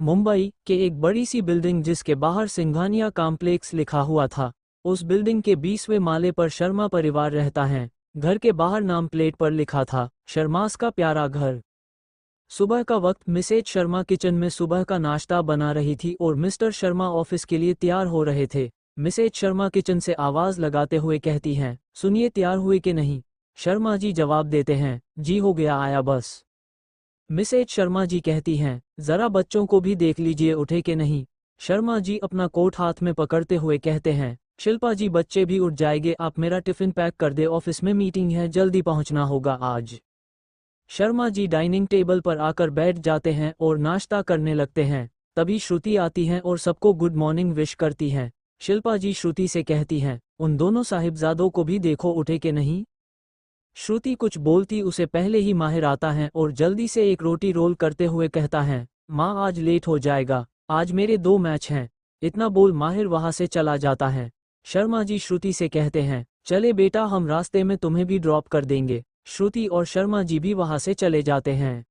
मुंबई के एक बड़ी सी बिल्डिंग जिसके बाहर सिंघानिया कॉम्प्लेक्स लिखा हुआ था। उस बिल्डिंग के 20वें माले पर शर्मा परिवार रहता है। घर के बाहर नाम प्लेट पर लिखा था, शर्मास का प्यारा घर। सुबह का वक्त मिसेज शर्मा किचन में सुबह का नाश्ता बना रही थी और मिस्टर शर्मा ऑफिस के लिए तैयार हो रहे थे। मिसेज शर्मा किचन से आवाज लगाते हुए कहती हैं, सुनिए तैयार हुए कि नहीं। शर्मा जी जवाब देते हैं, जी हो गया आया बस। मिसेज शर्मा जी कहती हैं, जरा बच्चों को भी देख लीजिए उठे कि नहीं। शर्मा जी अपना कोट हाथ में पकड़ते हुए कहते हैं, शिल्पा जी बच्चे भी उठ जाएंगे, आप मेरा टिफिन पैक कर दे, ऑफिस में मीटिंग है, जल्दी पहुंचना होगा आज। शर्मा जी डाइनिंग टेबल पर आकर बैठ जाते हैं और नाश्ता करने लगते हैं। तभी श्रुति आती हैं और सबको गुड मॉर्निंग विश करती हैं। शिल्पा जी श्रुति से कहती हैं, उन दोनों साहिबजादों को भी देखो उठे कि नहीं। श्रुति कुछ बोलती उसे पहले ही माहिर आता है और जल्दी से एक रोटी रोल करते हुए कहता है, माँ आज लेट हो जाएगा, आज मेरे 2 मैच हैं। इतना बोल माहिर वहां से चला जाता है। शर्मा जी श्रुति से कहते हैं, चले बेटा हम रास्ते में तुम्हें भी ड्रॉप कर देंगे। श्रुति और शर्मा जी भी वहां से चले जाते हैं।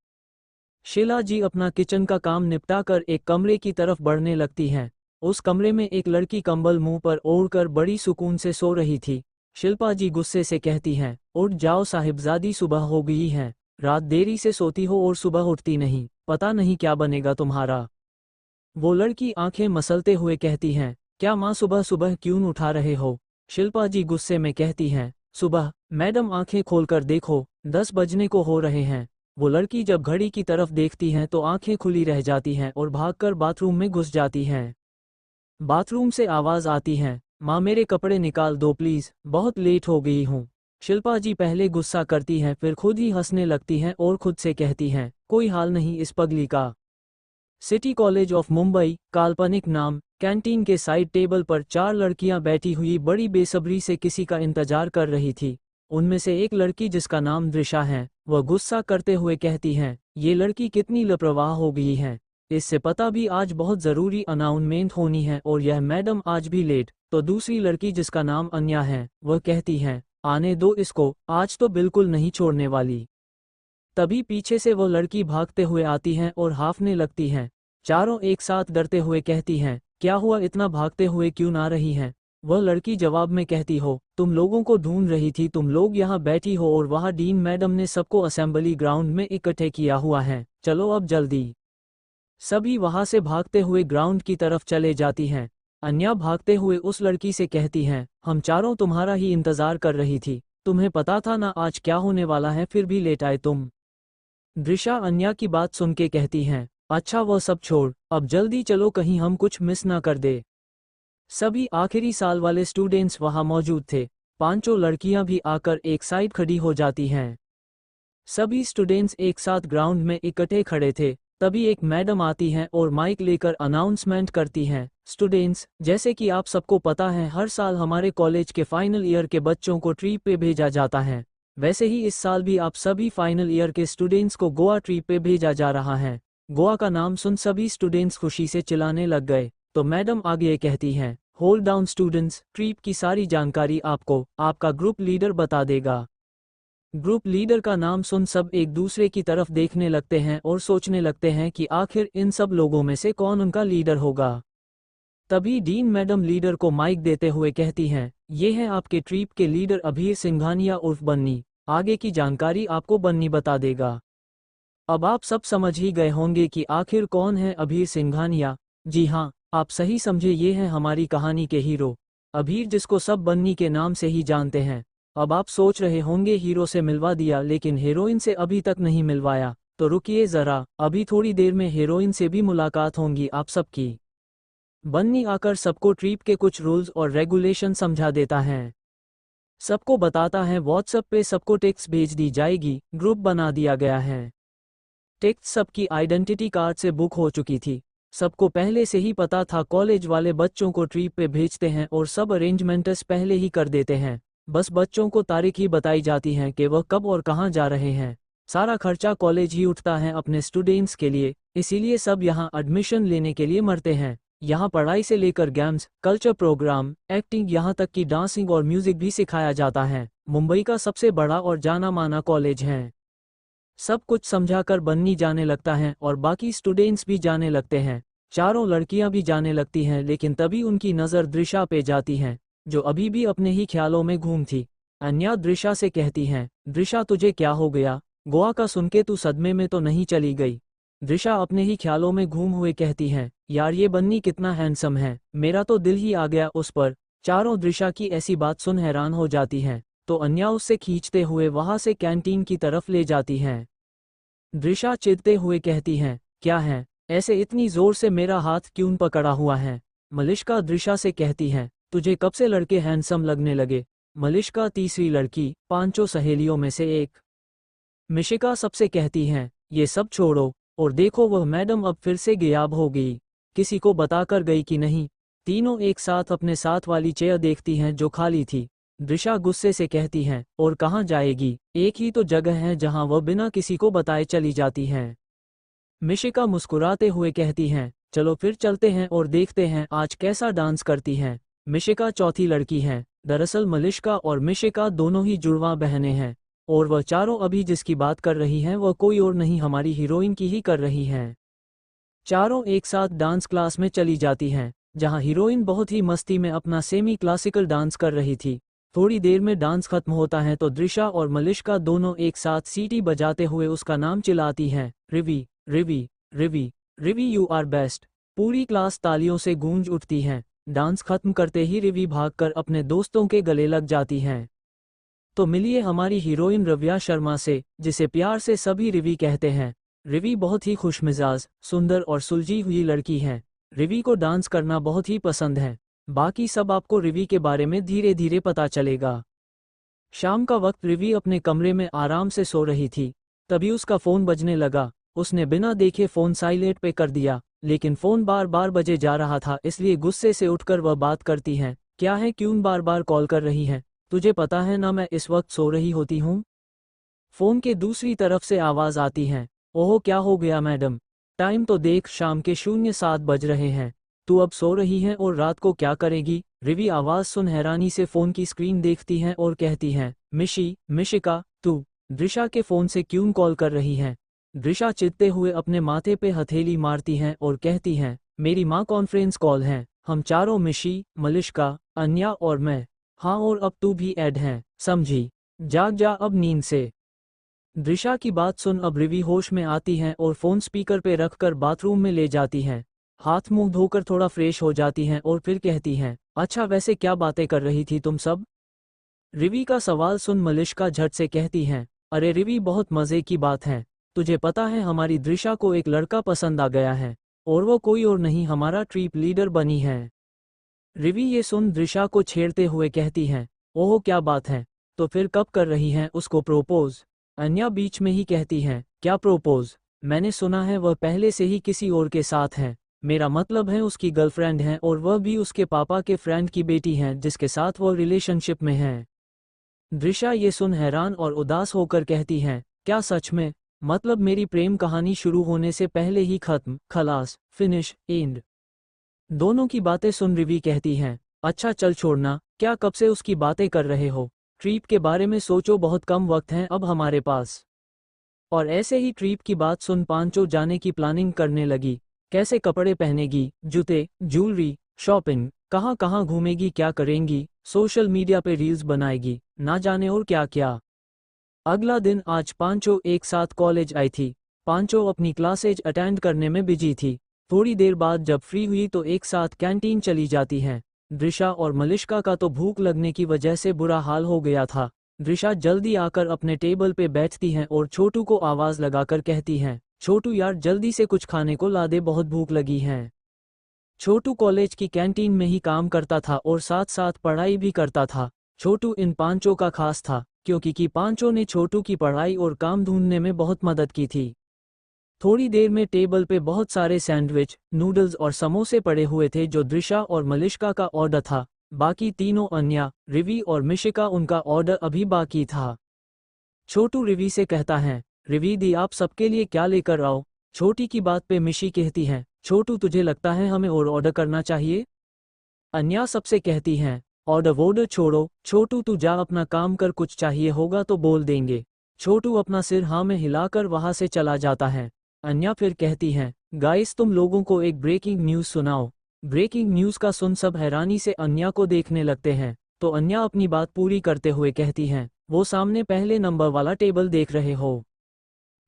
शीला जी अपना किचन का काम निपटाकर एक कमरे की तरफ बढ़ने लगती हैं। उस कमरे में एक लड़की कंबल मुंह पर ओढ़कर बड़ी सुकून से सो रही थी। शिल्पा जी गुस्से से कहती हैं, उठ जाओ साहिबजादी, सुबह हो गई है, रात देरी से सोती हो और सुबह उठती नहीं, पता नहीं क्या बनेगा तुम्हारा। वो लड़की आंखें मसलते हुए कहती हैं, क्या माँ सुबह सुबह क्यों उठा रहे हो। शिल्पा जी गुस्से में कहती हैं, सुबह मैडम आंखें खोलकर देखो, 10 बजने को हो रहे हैं। वो लड़की जब घड़ी की तरफ देखती हैं तो आंखें खुली रह जाती हैं और भागकर बाथरूम में घुस जाती हैं। बाथरूम से आवाज आती है, माँ मेरे कपड़े निकाल दो प्लीज, बहुत लेट हो गई हूँ। शिल्पा जी पहले गुस्सा करती हैं फिर खुद ही हंसने लगती हैं और खुद से कहती हैं, कोई हाल नहीं इस पगली का। सिटी कॉलेज ऑफ मुंबई काल्पनिक नाम। कैंटीन के साइड टेबल पर 4 लड़कियां बैठी हुई बड़ी बेसब्री से किसी का इंतजार कर रही थी। उनमें से एक लड़की जिसका नाम दृशा है, वह गुस्सा करते हुए कहती हैं, ये लड़की कितनी लापरवाह हो गई है, इससे पता भी आज बहुत ज़रूरी अनाउंसमेंट होनी है और यह मैडम आज भी लेट। तो दूसरी लड़की जिसका नाम अन्या है, वह कहती है, आने दो इसको, आज तो बिल्कुल नहीं छोड़ने वाली। तभी पीछे से वो लड़की भागते हुए आती हैं और हाफने लगती हैं। चारों एक साथ डरते हुए कहती हैं, क्या हुआ, इतना भागते हुए क्यों ना रही हैं। वह लड़की जवाब में कहती हो, तुम लोगों को ढूंढ रही थी, तुम लोग यहाँ बैठी हो और वहाँ डीन मैडम ने सबको असेंबली ग्राउंड में इकट्ठे किया हुआ है, चलो अब जल्दी। सभी वहां से भागते हुए ग्राउंड की तरफ चले जाती हैं। अन्या भागते हुए उस लड़की से कहती हैं, हम चारों तुम्हारा ही इंतजार कर रही थी, तुम्हें पता था ना आज क्या होने वाला है, फिर भी लेट आए तुम। दृशा अन्या की बात सुन के कहती हैं, अच्छा वह सब छोड़, अब जल्दी चलो कहीं हम कुछ मिस ना कर दे। सभी आखिरी साल वाले स्टूडेंट्स वहां मौजूद थे। 5 लड़कियां भी आकर एक साइड खड़ी हो जाती हैं। सभी स्टूडेंट्स एक साथ ग्राउंड में इकट्ठे खड़े थे। तभी एक मैडम आती हैं और माइक लेकर अनाउंसमेंट करती हैं, स्टूडेंट्स जैसे कि आप सबको पता है हर साल हमारे कॉलेज के फाइनल ईयर के बच्चों को ट्रिप पे भेजा जाता है। वैसे ही इस साल भी आप सभी फाइनल ईयर के स्टूडेंट्स को गोवा ट्रिप पे भेजा जा रहा है। गोवा का नाम सुन सभी स्टूडेंट्स खुशी से चिल्लाने लग गए। तो मैडम आगे कहती हैं, होल्ड डाउन स्टूडेंट्स, ट्रिप की सारी जानकारी आपको आपका ग्रुप लीडर बता देगा। ग्रुप लीडर का नाम सुन सब एक दूसरे की तरफ देखने लगते हैं और सोचने लगते हैं कि आखिर इन सब लोगों में से कौन उनका लीडर होगा। तभी डीन मैडम लीडर को माइक देते हुए कहती हैं, ये हैं आपके ट्रिप के लीडर अभीर सिंघानिया उर्फ बन्नी, आगे की जानकारी आपको बन्नी बता देगा। अब आप सब समझ ही गए होंगे कि आखिर कौन है अभीर सिंघानिया। जी हाँ, आप सही समझे, ये हैं हमारी कहानी के हीरो अभीर, जिसको सब बन्नी के नाम से ही जानते हैं। अब आप सोच रहे होंगे हीरो से मिलवा दिया लेकिन हीरोइन से अभी तक नहीं मिलवाया, तो रुकिए ज़रा, अभी थोड़ी देर में हीरोइन से भी मुलाकात होंगी आप सबकी। बन्नी आकर सबको ट्रिप के कुछ रूल्स और रेगुलेशन समझा देता है। सबको बताता है व्हाट्सएप पे सबको टेक्स्ट भेज दी जाएगी, ग्रुप बना दिया गया है। टेक्स्ट सबकी आइडेंटिटी कार्ड से बुक हो चुकी थी। सबको पहले से ही पता था कॉलेज वाले बच्चों को ट्रिप पे भेजते हैं और सब अरेंजमेंट्स पहले ही कर देते हैं। बस बच्चों को तारीख ही बताई जाती है कि वह कब और कहां जा रहे हैं। सारा खर्चा कॉलेज ही उठता है अपने स्टूडेंट्स के लिए, इसीलिए सब यहां एडमिशन लेने के लिए मरते हैं। यहाँ पढ़ाई से लेकर गेम्स, कल्चर प्रोग्राम, एक्टिंग, यहाँ तक कि डांसिंग और म्यूजिक भी सिखाया जाता है। मुंबई का सबसे बड़ा और जाना माना कॉलेज है। सब कुछ समझाकर बन्नी जाने लगता है और बाकी स्टूडेंट्स भी जाने लगते हैं। चारों लड़कियां भी जाने लगती हैं, लेकिन तभी उनकी नज़र दृशा पे जाती है, जो अभी भी अपने ही ख्यालों में घूम थी। अन्या दृशा से कहती हैं, दृशा तुझे क्या हो गया? गोवा का सुनके तू सदमे में तो नहीं चली गई? दृशा अपने ही ख्यालों में घूम हुए कहती हैं, यार ये बन्नी कितना हैंडसम है, मेरा तो दिल ही आ गया उस पर। चारों दृशा की ऐसी बात सुन हैरान हो जाती हैं, तो अन्या उससे खींचते हुए वहां से कैंटीन की तरफ ले जाती हैं। दृशा चिढ़ते हुए कहती हैं, क्या है, ऐसे इतनी जोर से मेरा हाथ क्यों पकड़ा हुआ है? मलिष्का दृशा से कहती हैं, तुझे कब से लड़के हैंडसम लगने लगे? मलिष्का तीसरी लड़की, पांचों सहेलियों में से एक। मिशिका सबसे कहती हैं, ये सब छोड़ो और देखो वह मैडम अब फिर से गायब हो गई, किसी को बताकर गई कि नहीं? तीनों एक साथ अपने साथ वाली चेयर देखती हैं जो खाली थी। दृशा गुस्से से कहती हैं, और कहाँ जाएगी, एक ही तो जगह है जहाँ वह बिना किसी को बताए चली जाती हैं। मिशिका मुस्कुराते हुए कहती हैं, चलो फिर चलते हैं और देखते हैं आज कैसा डांस करती हैं। मिशिका चौथी लड़की है। दरअसल मलिष्का और मिशिका दोनों ही जुड़वां बहनें हैं, और वह चारों अभी जिसकी बात कर रही हैं वह कोई और नहीं हमारी हीरोइन की ही कर रही हैं। चारों एक साथ डांस क्लास में चली जाती हैं, जहां हीरोइन बहुत ही मस्ती में अपना सेमी क्लासिकल डांस कर रही थी। थोड़ी देर में डांस खत्म होता है तो दृशा और मलिष्का दोनों एक साथ सीटी बजाते हुए उसका नाम चिल्लाती हैं, रिवी रिवी रिवी रिवी यू आर बेस्ट। पूरी क्लास तालियों से गूंज उठती है। डांस खत्म करते ही रिवी भागकर अपने दोस्तों के गले लग जाती हैं। तो मिलिए हमारी हीरोइन रव्या शर्मा से, जिसे प्यार से सभी रिवी कहते हैं। रिवी बहुत ही खुशमिजाज, सुंदर और सुलझी हुई लड़की है। रिवी को डांस करना बहुत ही पसंद है। बाकी सब आपको रिवी के बारे में धीरे धीरे पता चलेगा। शाम का वक्त रिवी अपने कमरे में आराम से सो रही थी, तभी उसका फ़ोन बजने लगा। उसने बिना देखे फ़ोन साइलेंट पे कर दिया, लेकिन फ़ोन बार बार बजे जा रहा था, इसलिए गुस्से से उठकर वह बात करती हैं, क्या है, क्यों बार बार कॉल कर रही है? तुझे पता है ना मैं इस वक्त सो रही होती हूँ? फ़ोन के दूसरी तरफ से आवाज़ आती है, ओहो क्या हो गया मैडम, टाइम तो देख, शाम के 07 बज रहे हैं, तू अब सो रही है और रात को क्या करेगी? रिवी आवाज़ सुन हैरानी से फ़ोन की स्क्रीन देखती हैं और कहती हैं, मिशिका, तू दृशा के फ़ोन से क्यों कॉल कर रही है? दृशा चिढ़ते हुए अपने माथे पे हथेली मारती हैं और कहती हैं, मेरी माँ कॉन्फ्रेंस कॉल है, हम चारों मिशी, मलिष्का, अन्या और मैं, हाँ और अब तू भी ऐड हैं, समझी? जाग जा अब नींद से। दृशा की बात सुन अब रिवी होश में आती हैं और फ़ोन स्पीकर पे रखकर बाथरूम में ले जाती हैं। हाथ मुंह धोकर थोड़ा फ्रेश हो जाती हैं और फिर कहती हैं, अच्छा वैसे क्या बातें कर रही थी तुम सब? रिवी का सवाल सुन मलिष्का झट से कहती हैं, अरे रिवी बहुत मज़े की बात है, तुझे पता है हमारी दृशा को एक लड़का पसंद आ गया है, और वो कोई और नहीं हमारा ट्रिप लीडर बनी है। रिवी ये सुन दृशा को छेड़ते हुए कहती हैं, ओह क्या बात है, तो फिर कब कर रही हैं उसको प्रोपोज? अन्या बीच में ही कहती हैं, क्या प्रोपोज? मैंने सुना है वह पहले से ही किसी और के साथ है, मेरा मतलब है उसकी गर्लफ्रेंड है और वह भी उसके पापा के फ्रेंड की बेटी है जिसके साथ वह रिलेशनशिप में है। दृशा ये सुन हैरान और उदास होकर कहती हैं, क्या सच में? मतलब मेरी प्रेम कहानी शुरू होने से पहले ही खत्म, खलास, फिनिश, एंड। दोनों की बातें सुन रिवी कहती हैं, अच्छा चल छोड़ना, क्या कब से उसकी बातें कर रहे हो? ट्रिप के बारे में सोचो, बहुत कम वक्त है अब हमारे पास। और ऐसे ही ट्रिप की बात सुन पांचों जाने की प्लानिंग करने लगी। कैसे कपड़े पहनेगी, जूते, ज्वेलरी, शॉपिंग, कहाँ कहाँ घूमेगी, क्या करेंगी, सोशल मीडिया पे रील्स बनाएगी, ना जाने और क्या क्या। अगला दिन आज पांचों एक साथ कॉलेज आई थी। पांचों अपनी क्लासेज अटेंड करने में बिजी थी। थोड़ी देर बाद जब फ्री हुई तो एक साथ कैंटीन चली जाती हैं। दृशा और मलिष्का का तो भूख लगने की वजह से बुरा हाल हो गया था। दृशा जल्दी आकर अपने टेबल पे बैठती हैं और छोटू को आवाज़ लगाकर कहती हैं, छोटू यार जल्दी से कुछ खाने को ला दे, बहुत भूख लगी है। छोटू कॉलेज की कैंटीन में ही काम करता था और साथ साथ पढ़ाई भी करता था। छोटू इन पांचों का खास था, क्योंकि पांचों ने छोटू की पढ़ाई और काम ढूंढने में बहुत मदद की थी। थोड़ी देर में टेबल पे बहुत सारे सैंडविच, नूडल्स और समोसे पड़े हुए थे जो दृशा और मलिष्का का ऑर्डर था। बाकी तीनों अन्या, रिवी और मिशिका, उनका ऑर्डर अभी बाकी था। छोटू रिवी से कहता है, रिवी दी आप सबके लिए क्या लेकर आओ? छोटी की बात पे मिशी कहती है, छोटू तुझे लगता है हमें और ऑर्डर करना चाहिए? अन्या सबसे कहती हैं, ऑर्डर वोर्डर छोड़ो, छोटू तू जा अपना काम कर, कुछ चाहिए होगा तो बोल देंगे। छोटू अपना सिर हाँ में हिलाकर वहां से चला जाता है। अन्या फिर कहती हैं, गाइस तुम लोगों को एक ब्रेकिंग न्यूज़ सुनाओ। ब्रेकिंग न्यूज़ का सुन सब हैरानी से अन्या को देखने लगते हैं। तो अन्या अपनी बात पूरी करते हुए कहती हैं, वो सामने पहले नंबर वाला टेबल देख रहे हो।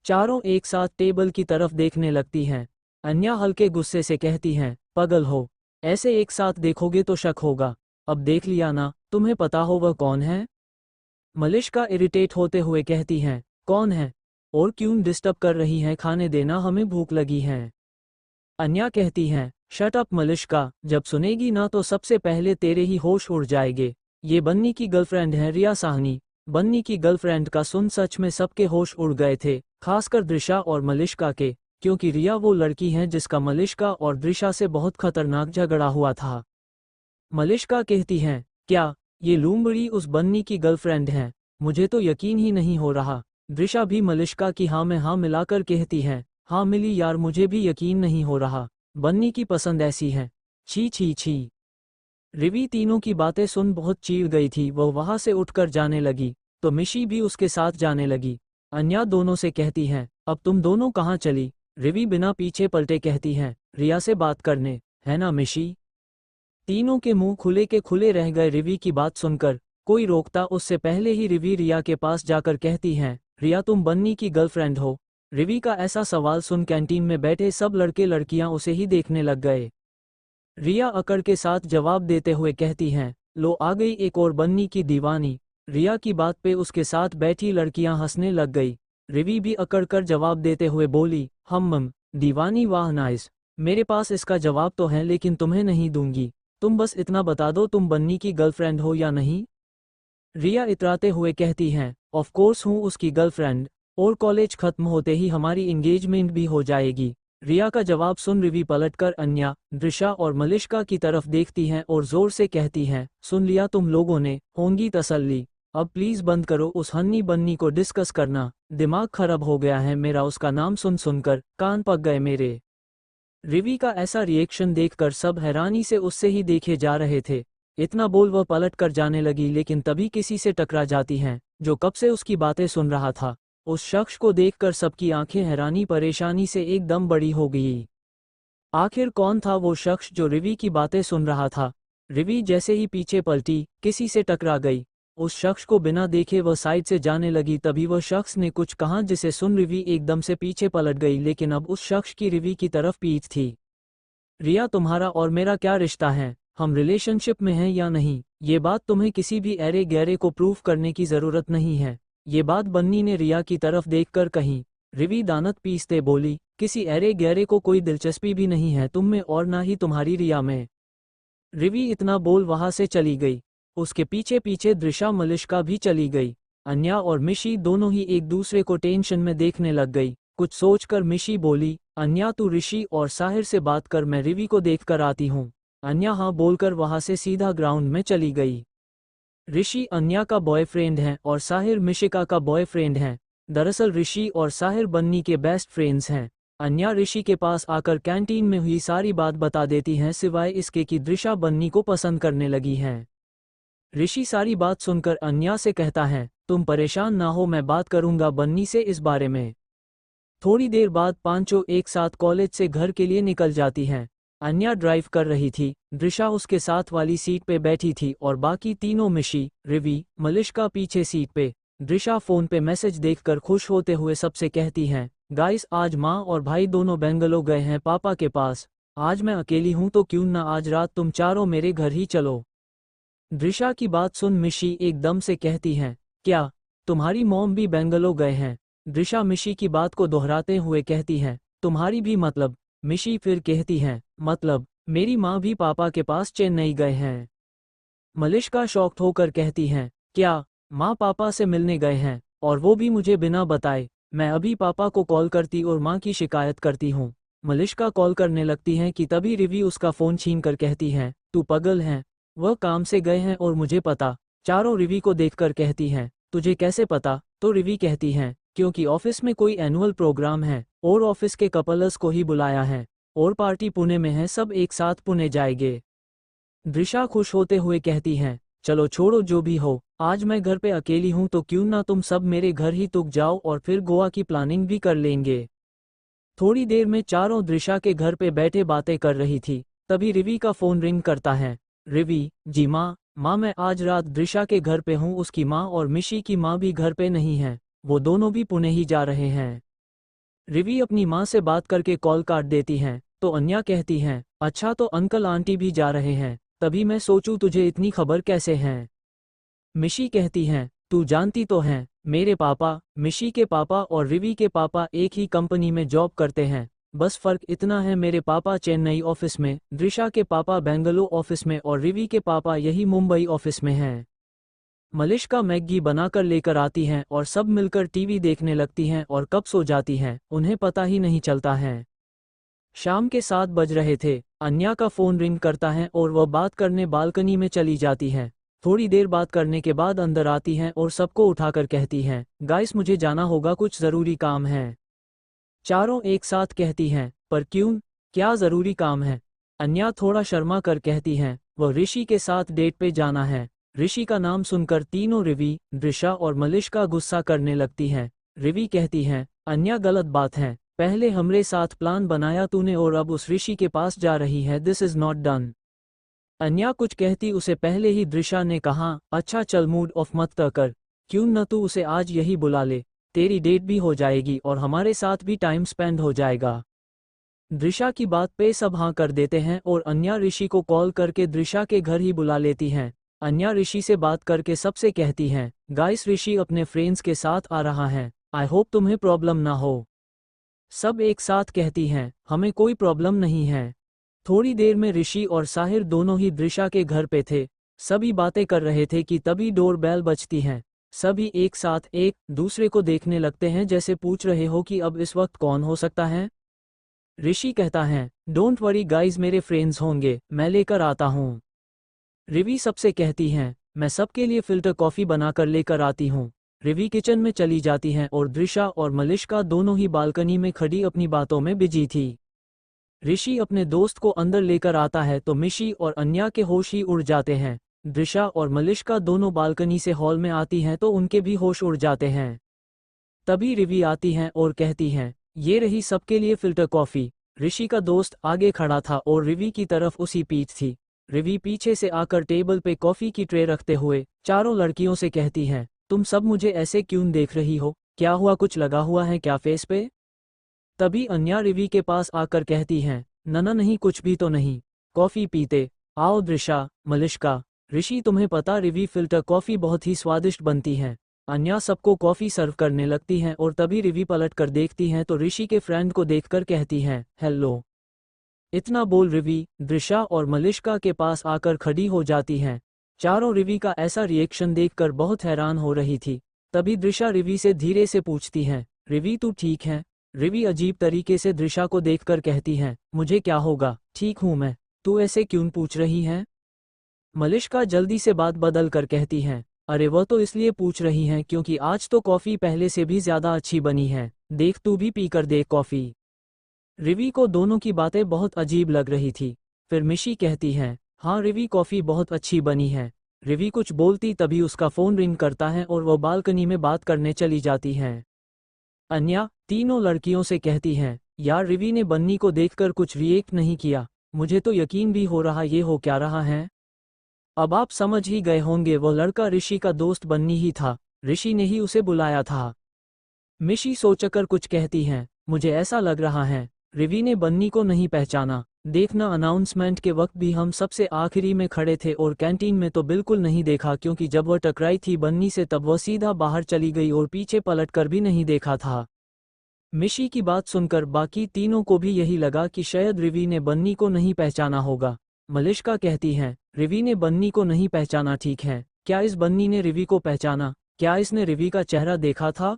चारों एक साथ टेबल की तरफ देखने लगती हैं। अन्या हल्के गुस्से से कहती हैं, पागल हो, ऐसे एक साथ देखोगे तो शक होगा। अब देख लिया ना, तुम्हें पता हो वह कौन है? मलिष्का इरिटेट होते हुए कहती हैं, कौन है? और क्यों डिस्टर्ब कर रही हैं, खाने देना, हमें भूख लगी है। अन्या कहती हैं, शट अप मलिष्का, जब सुनेगी ना तो सबसे पहले तेरे ही होश उड़ जाएंगे। ये बन्नी की गर्लफ्रेंड है रिया साहनी। बन्नी की गर्लफ्रेंड का सुन सच में सबके होश उड़ गए थे, खासकर दृशा और मलिष्का के, क्योंकि रिया वो लड़की है जिसका मलिष्का और दृशा से बहुत खतरनाक झगड़ा हुआ था। मलिष्का कहती हैं, क्या ये लूम्बड़ी उस बन्नी की गर्लफ्रेंड है? मुझे तो यकीन ही नहीं हो रहा। दृशा भी मलिष्का की हाँ में हाँ मिलाकर कहती है, हाँ मिली यार, मुझे भी यकीन नहीं हो रहा, बन्नी की पसंद ऐसी है। छी छी छी। रिवी तीनों की बातें सुन बहुत चीड़ गई थी। वह वहां से उठकर जाने लगी तो मिशी भी उसके साथ जाने लगी। अन्या दोनों से कहती हैं, अब तुम दोनों कहाँ चली? रिवी बिना पीछे पलटे कहती हैं, रिया से बात करने, है ना मिशी? तीनों के मुंह खुले के खुले रह गए रिवी की बात सुनकर। कोई रोकता उससे पहले ही रिवी रिया के पास जाकर कहती हैं, रिया तुम बन्नी की गर्लफ्रेंड हो? रिवी का ऐसा सवाल सुन कैंटीन में बैठे सब लड़के लड़कियां उसे ही देखने लग गए। रिया अकड़ के साथ जवाब देते हुए कहती हैं, लो आ गई एक और बन्नी की दीवानी। रिया की बात पे उसके साथ बैठी लड़कियां हंसने लग गई। रिवी भी अकड़ कर जवाब देते हुए बोली, दीवानी, वाह नाइस। मेरे पास इसका जवाब तो है लेकिन तुम्हें नहीं दूंगी। तुम बस इतना बता दो तुम बन्नी की गर्लफ्रेंड हो या नहीं? रिया इतराते हुए कहती हैं, ऑफ कोर्स हूँ उसकी गर्लफ्रेंड, और कॉलेज खत्म होते ही हमारी एंगेजमेंट भी हो जाएगी। रिया का जवाब सुन रिवी पलटकर अन्या, दृशा और मलिष्का की तरफ देखती हैं और जोर से कहती हैं, सुन लिया तुम लोगों ने, होंगी तसल्ली। अब प्लीज बंद करो उस हन्नी बन्नी को डिस्कस करना, दिमाग खराब हो गया है मेरा उसका नाम सुन सुनकर, कान पक गए मेरे। रिवी का ऐसा रिएक्शन देखकर सब हैरानी से उससे ही देखे जा रहे थे। इतना बोल वह पलट कर जाने लगी लेकिन तभी किसी से टकरा जाती हैं, जो कब से उसकी बातें सुन रहा था। उस शख्स को देखकर सबकी आंखें हैरानी परेशानी से एकदम बड़ी हो गई। आखिर कौन था वो शख्स जो रिवी की बातें सुन रहा था? रिवी जैसे ही पीछे पलटी, किसी से टकरा गई। उस शख्स को बिना देखे वह साइड से जाने लगी। तभी वह शख्स ने कुछ कहा जिसे सुन रिवी एकदम से पीछे पलट गई, लेकिन अब उस शख्स की रिवी की तरफ पीठ थी। रिया, तुम्हारा और मेरा क्या रिश्ता है? हम रिलेशनशिप में हैं या नहीं? ये बात तुम्हें किसी भी ऐरे गैरे को प्रूफ करने की जरूरत नहीं है। ये बात बन्नी ने रिया की तरफ देखकर कही। रिवी दानत पीसते बोली, किसी ऐरे गैरे को कोई दिलचस्पी भी नहीं है तुम में और ना ही तुम्हारी रिया में। रिवी इतना बोल वहां से चली गई। उसके पीछे पीछे दृशा मलिष्का भी चली गई। अन्या और मिशी दोनों ही एक दूसरे को टेंशन में देखने लग गई। कुछ सोचकर मिशी बोली, अन्या तू ऋषि और साहिर से बात कर, मैं रिवी को देखकर आती हूँ। अन्या हाँ बोलकर वहां से सीधा ग्राउंड में चली गई। ऋषि अन्या का बॉयफ्रेंड है और साहिर मिशिका का बॉयफ्रेंड है। दरअसल ऋषि और साहिर बन्नी के बेस्ट फ्रेंड्स हैं। अन्या ऋषि के पास आकर कैंटीन में हुई सारी बात बता देती हैं, सिवाय इसके कि दृशा बन्नी को पसंद करने लगी है। ऋषि सारी बात सुनकर अन्या से कहता है, तुम परेशान ना हो, मैं बात करूंगा बन्नी से इस बारे में। थोड़ी देर बाद पांचों एक साथ कॉलेज से घर के लिए निकल जाती हैं। अन्या ड्राइव कर रही थी, दृशा उसके साथ वाली सीट पे बैठी थी और बाकी तीनों मिशी, रिवी, मलिष्का पीछे सीट पे। दृशा फोन पे मैसेज देखकर खुश होते हुए सबसे कहती हैं, गाइस आज माँ और भाई दोनों बेंगलो गए हैं पापा के पास। आज मैं अकेली हूँ तो क्यों ना आज रात तुम चारों मेरे घर ही चलो। दृशा की बात सुन मिशी एकदम से कहती हैं, क्या तुम्हारी मॉम भी बेंगलो गए हैं? दृशा मिशी की बात को दोहराते हुए कहती हैं, तुम्हारी भी मतलब? मिशी फिर कहती हैं, मतलब मेरी माँ भी पापा के पास चेन्नई गए हैं। मलिष्का शॉक्ड होकर कहती हैं, क्या माँ पापा से मिलने गए हैं, और वो भी मुझे बिना बताए? मैं अभी पापा को कॉल करती और माँ की शिकायत करती हूँ। मलिष्का कॉल करने लगती हैं कि तभी रिवी उसका फ़ोन छीन कर कहती हैं, तू पागल है, वह काम से गए हैं और मुझे पता। चारों रिवी को देखकर कहती हैं, तुझे कैसे पता? तो रिवी कहती हैं, क्योंकि ऑफिस में कोई एनुअल प्रोग्राम है और ऑफिस के कपल्स को ही बुलाया है और पार्टी पुणे में है, सब एक साथ पुणे जाएंगे। दृशा खुश होते हुए कहती हैं, चलो छोड़ो जो भी हो, आज मैं घर पे अकेली हूँ तो क्यों ना तुम सब मेरे घर ही तुक जाओ और फिर गोवा की प्लानिंग भी कर लेंगे। थोड़ी देर में चारों दृशा के घर पे बैठे बातें कर रही थी। तभी रिवी का फोन रिंग करता है। रिवी, जी माँ। माँ मैं आज रात दृशा के घर पे हूँ, उसकी माँ और मिशी की माँ भी घर पे नहीं है, वो दोनों भी पुणे ही जा रहे हैं। रिवी अपनी माँ से बात करके कॉल काट देती हैं, तो अन्या कहती हैं, अच्छा तो अंकल आंटी भी जा रहे हैं, तभी मैं सोचूं तुझे इतनी खबर कैसे है। मिशी कहती हैं, तू जानती तो है, मेरे पापा, मिशी के पापा और रिवी के पापा एक ही कंपनी में जॉब करते हैं, बस फर्क इतना है मेरे पापा चेन्नई ऑफिस में, दृशा के पापा बेंगलुरु ऑफिस में और रिवी के पापा यही मुंबई ऑफिस में हैं। मलिष्का मैगी बनाकर लेकर आती हैं और सब मिलकर टीवी देखने लगती हैं और कब सो जाती हैं उन्हें पता ही नहीं चलता है। शाम के 7 बज रहे थे। अन्या का फोन रिंग करता है और वह बात करने बालकनी में चली जाती है। थोड़ी देर बात करने के बाद अंदर आती हैं और सबको उठाकर कहती हैं, गाइस मुझे जाना होगा, कुछ ज़रूरी काम है। चारों एक साथ कहती हैं, पर क्यों, क्या ज़रूरी काम है। अन्या थोड़ा शर्मा कर कहती हैं, वह ऋषि के साथ डेट पे जाना है। ऋषि का नाम सुनकर तीनों रिवी, दृशा और मलिष्का गुस्सा करने लगती हैं। रिवी कहती हैं, अन्या गलत बात है, पहले हमरे साथ प्लान बनाया तूने और अब उस ऋषि के पास जा रही है, दिस इज नॉट डन। अन्या कुछ कहती उसे पहले ही दृशा ने कहा, अच्छा चल मूड ऑफ मत कर, क्यों न तू उसे आज यही बुला ले, तेरी डेट भी हो जाएगी और हमारे साथ भी टाइम स्पेंड हो जाएगा। दृशा की बात पे सब हाँ कर देते हैं और अन्या ऋषि को कॉल करके दृशा के घर ही बुला लेती हैं। अन्या ऋषि से बात करके सबसे कहती हैं, गाइस ऋषि अपने फ्रेंड्स के साथ आ रहा है, आई होप तुम्हें प्रॉब्लम ना हो। सब एक साथ कहती हैं, हमें कोई प्रॉब्लम नहीं है। थोड़ी देर में ऋषि और साहिर दोनों ही दृशा के घर पे थे। सभी बातें कर रहे थे कि तभी डोर बेल बजती है। सभी एक साथ एक दूसरे को देखने लगते हैं, जैसे पूछ रहे हो कि अब इस वक्त कौन हो सकता है। ऋषि कहता है, डोंट वरी गाइज, मेरे फ्रेंड्स होंगे, मैं लेकर आता हूँ। रिवी सबसे कहती हैं, मैं सबके लिए फिल्टर कॉफ़ी बनाकर लेकर आती हूँ। रिवी किचन में चली जाती हैं और दृशा और मलिष्का दोनों ही बालकनी में खड़ी अपनी बातों में बिजी थी। ऋषि अपने दोस्त को अंदर लेकर आता है तो मिशी और अन्या के होश ही उड़ जाते हैं। दृशा और मलिष्का दोनों बालकनी से हॉल में आती हैं तो उनके भी होश उड़ जाते हैं। तभी रिवी आती हैं और कहती हैं, ये रही सबके लिए फिल्टर कॉफ़ी। ऋषि का दोस्त आगे खड़ा था और रिवी की तरफ उसी पीठ थी। रिवी पीछे से आकर टेबल पे कॉफ़ी की ट्रे रखते हुए चारों लड़कियों से कहती हैं, तुम सब मुझे ऐसे क्यों देख रही हो, क्या हुआ, कुछ लगा हुआ है क्या फेस पे। तभी अन्या रिवी के पास आकर कहती हैं, नना नहीं, कुछ भी तो नहीं, कॉफ़ी पीते आओ। दृशा, मलिष्का, ऋषि, तुम्हें पता रिवी फिल्टर कॉफ़ी बहुत ही स्वादिष्ट बनती है। अन्या सबको कॉफ़ी सर्व करने लगती हैं और तभी रिवी पलट कर देखती हैं तो ऋषि के फ्रेंड को देखकर कहती हैं, हेलो। इतना बोल रिवी, दृशा और मलिष्का के पास आकर खड़ी हो जाती हैं। चारों रिवी का ऐसा रिएक्शन देखकर बहुत हैरान हो रही थी। तभी दृशा रिवी से धीरे से पूछती हैं, रिवी तू ठीक है। रिवी अजीब तरीके से दृशा को देखकर कहती हैं, मुझे क्या होगा, ठीक हूँ मैं, तू ऐसे क्यों पूछ रही है। मलिष्का जल्दी से बात बदल कर कहती हैं, अरे वह तो इसलिए पूछ रही हैं क्योंकि आज तो कॉफ़ी पहले से भी ज़्यादा अच्छी बनी है, देख तू भी पी कर देख कॉफ़ी। रिवी को दोनों की बातें बहुत अजीब लग रही थी। फिर मिशी कहती हैं, हाँ रिवी कॉफ़ी बहुत अच्छी बनी है। रिवी कुछ बोलती तभी उसका फ़ोन रिंग करता है और वह बालकनी में बात करने चली जाती हैं। अन्या तीनों लड़कियों से कहती हैं, यार रिवी ने बन्नी को देखकर कुछ रिएक्ट नहीं किया, मुझे तो यकीन भी हो रहा ये हो क्या रहा है। अब आप समझ ही गए होंगे, वह लड़का ऋषि का दोस्त बन्नी ही था, ऋषि ने ही उसे बुलाया था। मिशी सोचकर कुछ कहती हैं, मुझे ऐसा लग रहा है रिवी ने बन्नी को नहीं पहचाना, देखना अनाउंसमेंट के वक्त भी हम सबसे आखिरी में खड़े थे और कैंटीन में तो बिल्कुल नहीं देखा, क्योंकि जब वह टकराई थी बन्नी से तब वह सीधा बाहर चली गई और पीछे पलट कर भी नहीं देखा था। मिशी की बात सुनकर बाकी तीनों को भी यही लगा कि शायद रिवी ने बन्नी को नहीं पहचाना होगा। मलिष्का कहती हैं, रिवी ने बन्नी को नहीं पहचाना, ठीक है, क्या इस बन्नी ने रिवी को पहचाना, क्या इसने रिवी का चेहरा देखा था।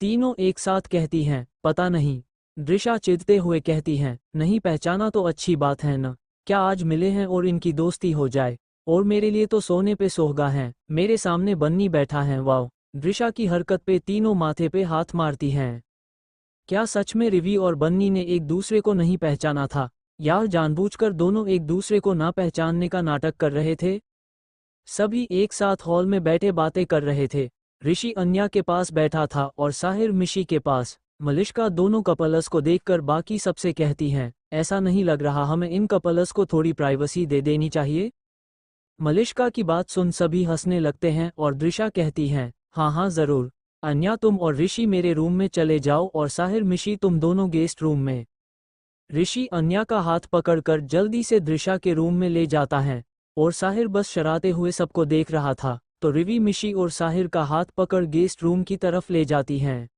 तीनों एक साथ कहती हैं, पता नहीं। दृशा चिढ़ते हुए कहती हैं, नहीं पहचाना तो अच्छी बात है न, क्या आज मिले हैं और इनकी दोस्ती हो जाए, और मेरे लिए तो सोने पे सोहगा है, मेरे सामने बन्नी बैठा है, वाओ। दृशा की हरकत पे तीनों माथे पे हाथ मारती हैं। क्या सच में रिवी और बन्नी ने एक दूसरे को नहीं पहचाना था, या जानबूझकर दोनों एक दूसरे को ना पहचानने का नाटक कर रहे थे। सभी एक साथ हॉल में बैठे बातें कर रहे थे। ऋषि अन्या के पास बैठा था और साहिर मिशी के पास। मलिष्का दोनों कपल्स को देखकर बाकी सबसे कहती हैं, ऐसा नहीं लग रहा हमें इन कपल्स को थोड़ी प्राइवेसी दे देनी चाहिए? मलिष्का की बात सुन सभी हंसने लगते हैं और दृशा कहती हैं, हाँ हाँ जरूर। अन्या तुम और ऋषि मेरे रूम में चले जाओ और साहिर मिशी तुम दोनों गेस्ट रूम में। ऋषि अन्या का हाथ पकड़कर जल्दी से दृशा के रूम में ले जाता है और साहिर बस शरारते हुए सबको देख रहा था तो रिवी मिशी और साहिर का हाथ पकड़ गेस्ट रूम की तरफ ले जाती हैं।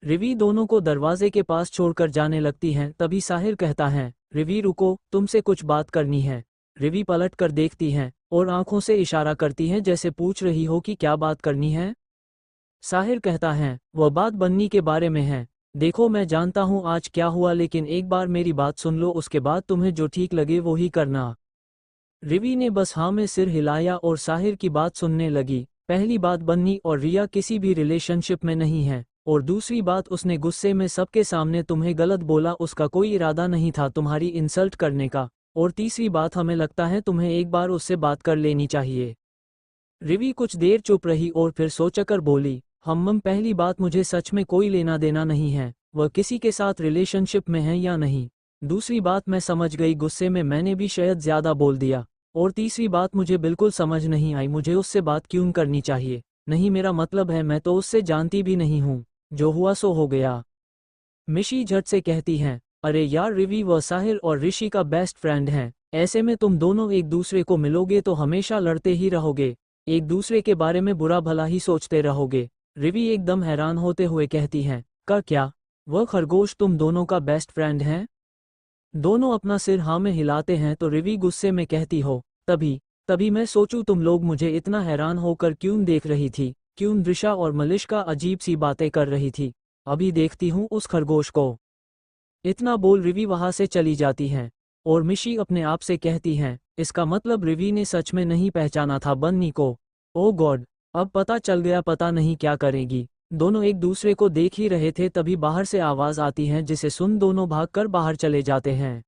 रिवी दोनों को दरवाजे के पास छोड़कर जाने लगती हैं। तभी साहिर कहता है, रिवी रुको, तुमसे कुछ बात करनी है। रिवी पलट कर देखती हैं और आंखों से इशारा करती हैं जैसे पूछ रही हो कि क्या बात करनी है। साहिर कहता है, वह बात बन्नी के बारे में है। देखो मैं जानता हूँ आज क्या हुआ, लेकिन एक बार मेरी बात सुन लो, उसके बाद तुम्हें जो ठीक लगे वो ही करना। रिवी ने बस हाँ में सिर हिलाया और साहिर की बात सुनने लगी। पहली बात, बन्नी और रिया किसी भी रिलेशनशिप में नहीं है। और दूसरी बात, उसने गुस्से में सबके सामने तुम्हें गलत बोला, उसका कोई इरादा नहीं था तुम्हारी इंसल्ट करने का। और तीसरी बात, हमें लगता है तुम्हें एक बार उससे बात कर लेनी चाहिए। रिवी कुछ देर चुप रही और फिर सोचकर बोली, पहली बात, मुझे सच में कोई लेना देना नहीं है वह किसी के साथ रिलेशनशिप में है या नहीं। दूसरी बात, मैं समझ गई गुस्से में मैंने भी शायद ज़्यादा बोल दिया। और तीसरी बात, मुझे बिल्कुल समझ नहीं आई मुझे उससे बात क्यों करनी चाहिए। नहीं, मेरा मतलब है मैं तो उससे जानती भी नहीं हूँ, जो हुआ सो हो गया। मिशी झट से कहती हैं, अरे यार रिवी, वह साहिर और ऋषि का बेस्ट फ्रेंड हैं। ऐसे में तुम दोनों एक दूसरे को मिलोगे तो हमेशा लड़ते ही रहोगे, एक दूसरे के बारे में बुरा भला ही सोचते रहोगे। रिवी एकदम हैरान होते हुए कहती हैं, का क्या? वह खरगोश तुम दोनों का बेस्ट फ्रेंड है? दोनों अपना सिर हाँ में हिलाते हैं तो रिवी गुस्से में कहती हो, तभी तभी मैं सोचूं तुम लोग मुझे इतना हैरान होकर क्यों देख रही थी, क्यों दृशा और मलिष्का अजीब सी बातें कर रही थी। अभी देखती हूँ उस खरगोश को। इतना बोल रिवी वहां से चली जाती हैं। और मिशी अपने आप से कहती हैं, इसका मतलब रिवी ने सच में नहीं पहचाना था बन्नी को। ओ गॉड, अब पता चल गया, पता नहीं क्या करेगी। दोनों एक दूसरे को देख ही रहे थे तभी बाहर से आवाज आती है जिसे सुन दोनों भागकर बाहर चले जाते हैं।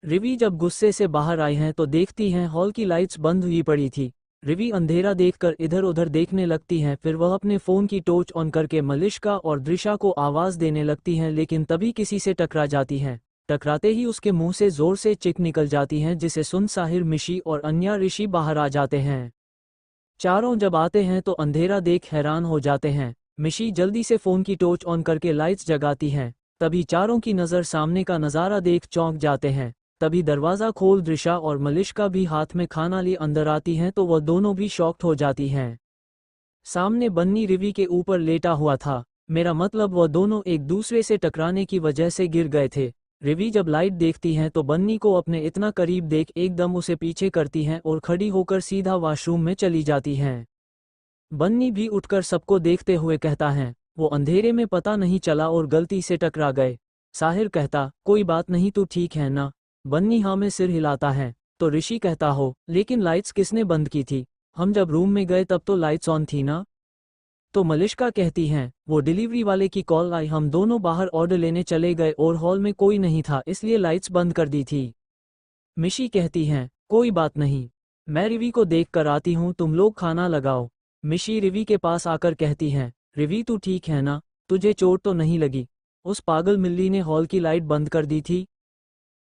रिवी जब गुस्से से बाहर आई हैं तो देखती हैं हॉल की लाइट्स बंद हुई पड़ी थी। रिवी अंधेरा देखकर इधर उधर देखने लगती हैं, फिर वह अपने फ़ोन की टॉर्च ऑन करके मलिष्का और दृशा को आवाज़ देने लगती हैं, लेकिन तभी किसी से टकरा जाती हैं। टकराते ही उसके मुंह से ज़ोर से चिक निकल जाती हैं जिसे सुन साहिर, मिशी और अन्या ऋषि बाहर आ जाते हैं। चारों जब आते हैं तो अंधेरा देख हैरान हो जाते हैं। मिशी जल्दी से फ़ोन की टॉर्च ऑन करके लाइट्स जगाती हैं। तभी चारों की नज़र सामने का नज़ारा देख चौंक जाते हैं। तभी दरवाज़ा खोल दृशा और मलिष्का भी हाथ में खाना लिए अंदर आती हैं तो वह दोनों भी शॉक्ड हो जाती हैं। सामने बन्नी रिवी के ऊपर लेटा हुआ था, मेरा मतलब वह दोनों एक दूसरे से टकराने की वजह से गिर गए थे। रिवी जब लाइट देखती हैं तो बन्नी को अपने इतना करीब देख एकदम उसे पीछे करती हैं और खड़ी होकर सीधा वॉशरूम में चली जाती हैं। बन्नी भी उठकर सबको देखते हुए कहता है, वो अंधेरे में पता नहीं चला और गलती से टकरा गए। साहिर कहता, कोई बात नहीं, तू ठीक है ना? बन्नी हाँ में सिर हिलाता है। तो ऋषि कहता हो, लेकिन लाइट्स किसने बंद की थी? हम जब रूम में गए तब तो लाइट्स ऑन थी ना? तो मलिष्का कहती हैं, वो डिलीवरी वाले की कॉल आई, हम दोनों बाहर ऑर्डर लेने चले गए और हॉल में कोई नहीं था इसलिए लाइट्स बंद कर दी थी। मिशी कहती हैं, कोई बात नहीं, मैं रिवी को देख कर आती हूँ, तुम लोग खाना लगाओ। मिशी रिवी के पास आकर कहती हैं, रिवी तू ठीक है ना? तुझे चोट तो नहीं लगी? उस पागल मिल्ली ने हॉल की लाइट बंद कर दी थी।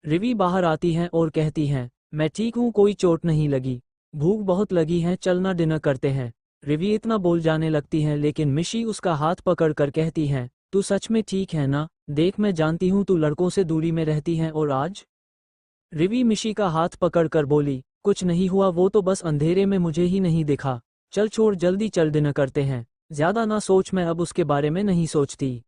रिवी बाहर आती हैं और कहती हैं, मैं ठीक हूँ, कोई चोट नहीं लगी। भूख बहुत लगी है, चलना डिनर करते हैं। रिवी इतना बोल जाने लगती हैं लेकिन मिशी उसका हाथ पकड़ कर कहती हैं, तू सच में ठीक है ना? देख मैं जानती हूँ तू लड़कों से दूरी में रहती है और आज। रिवी मिशी का हाथ पकड़कर बोली, कुछ नहीं हुआ, वो तो बस अंधेरे में मुझे ही नहीं दिखा। चल छोड़, जल्दी चल, डिनर करते हैं। ज्यादा ना सोच, मैं अब उसके बारे में नहीं सोचती।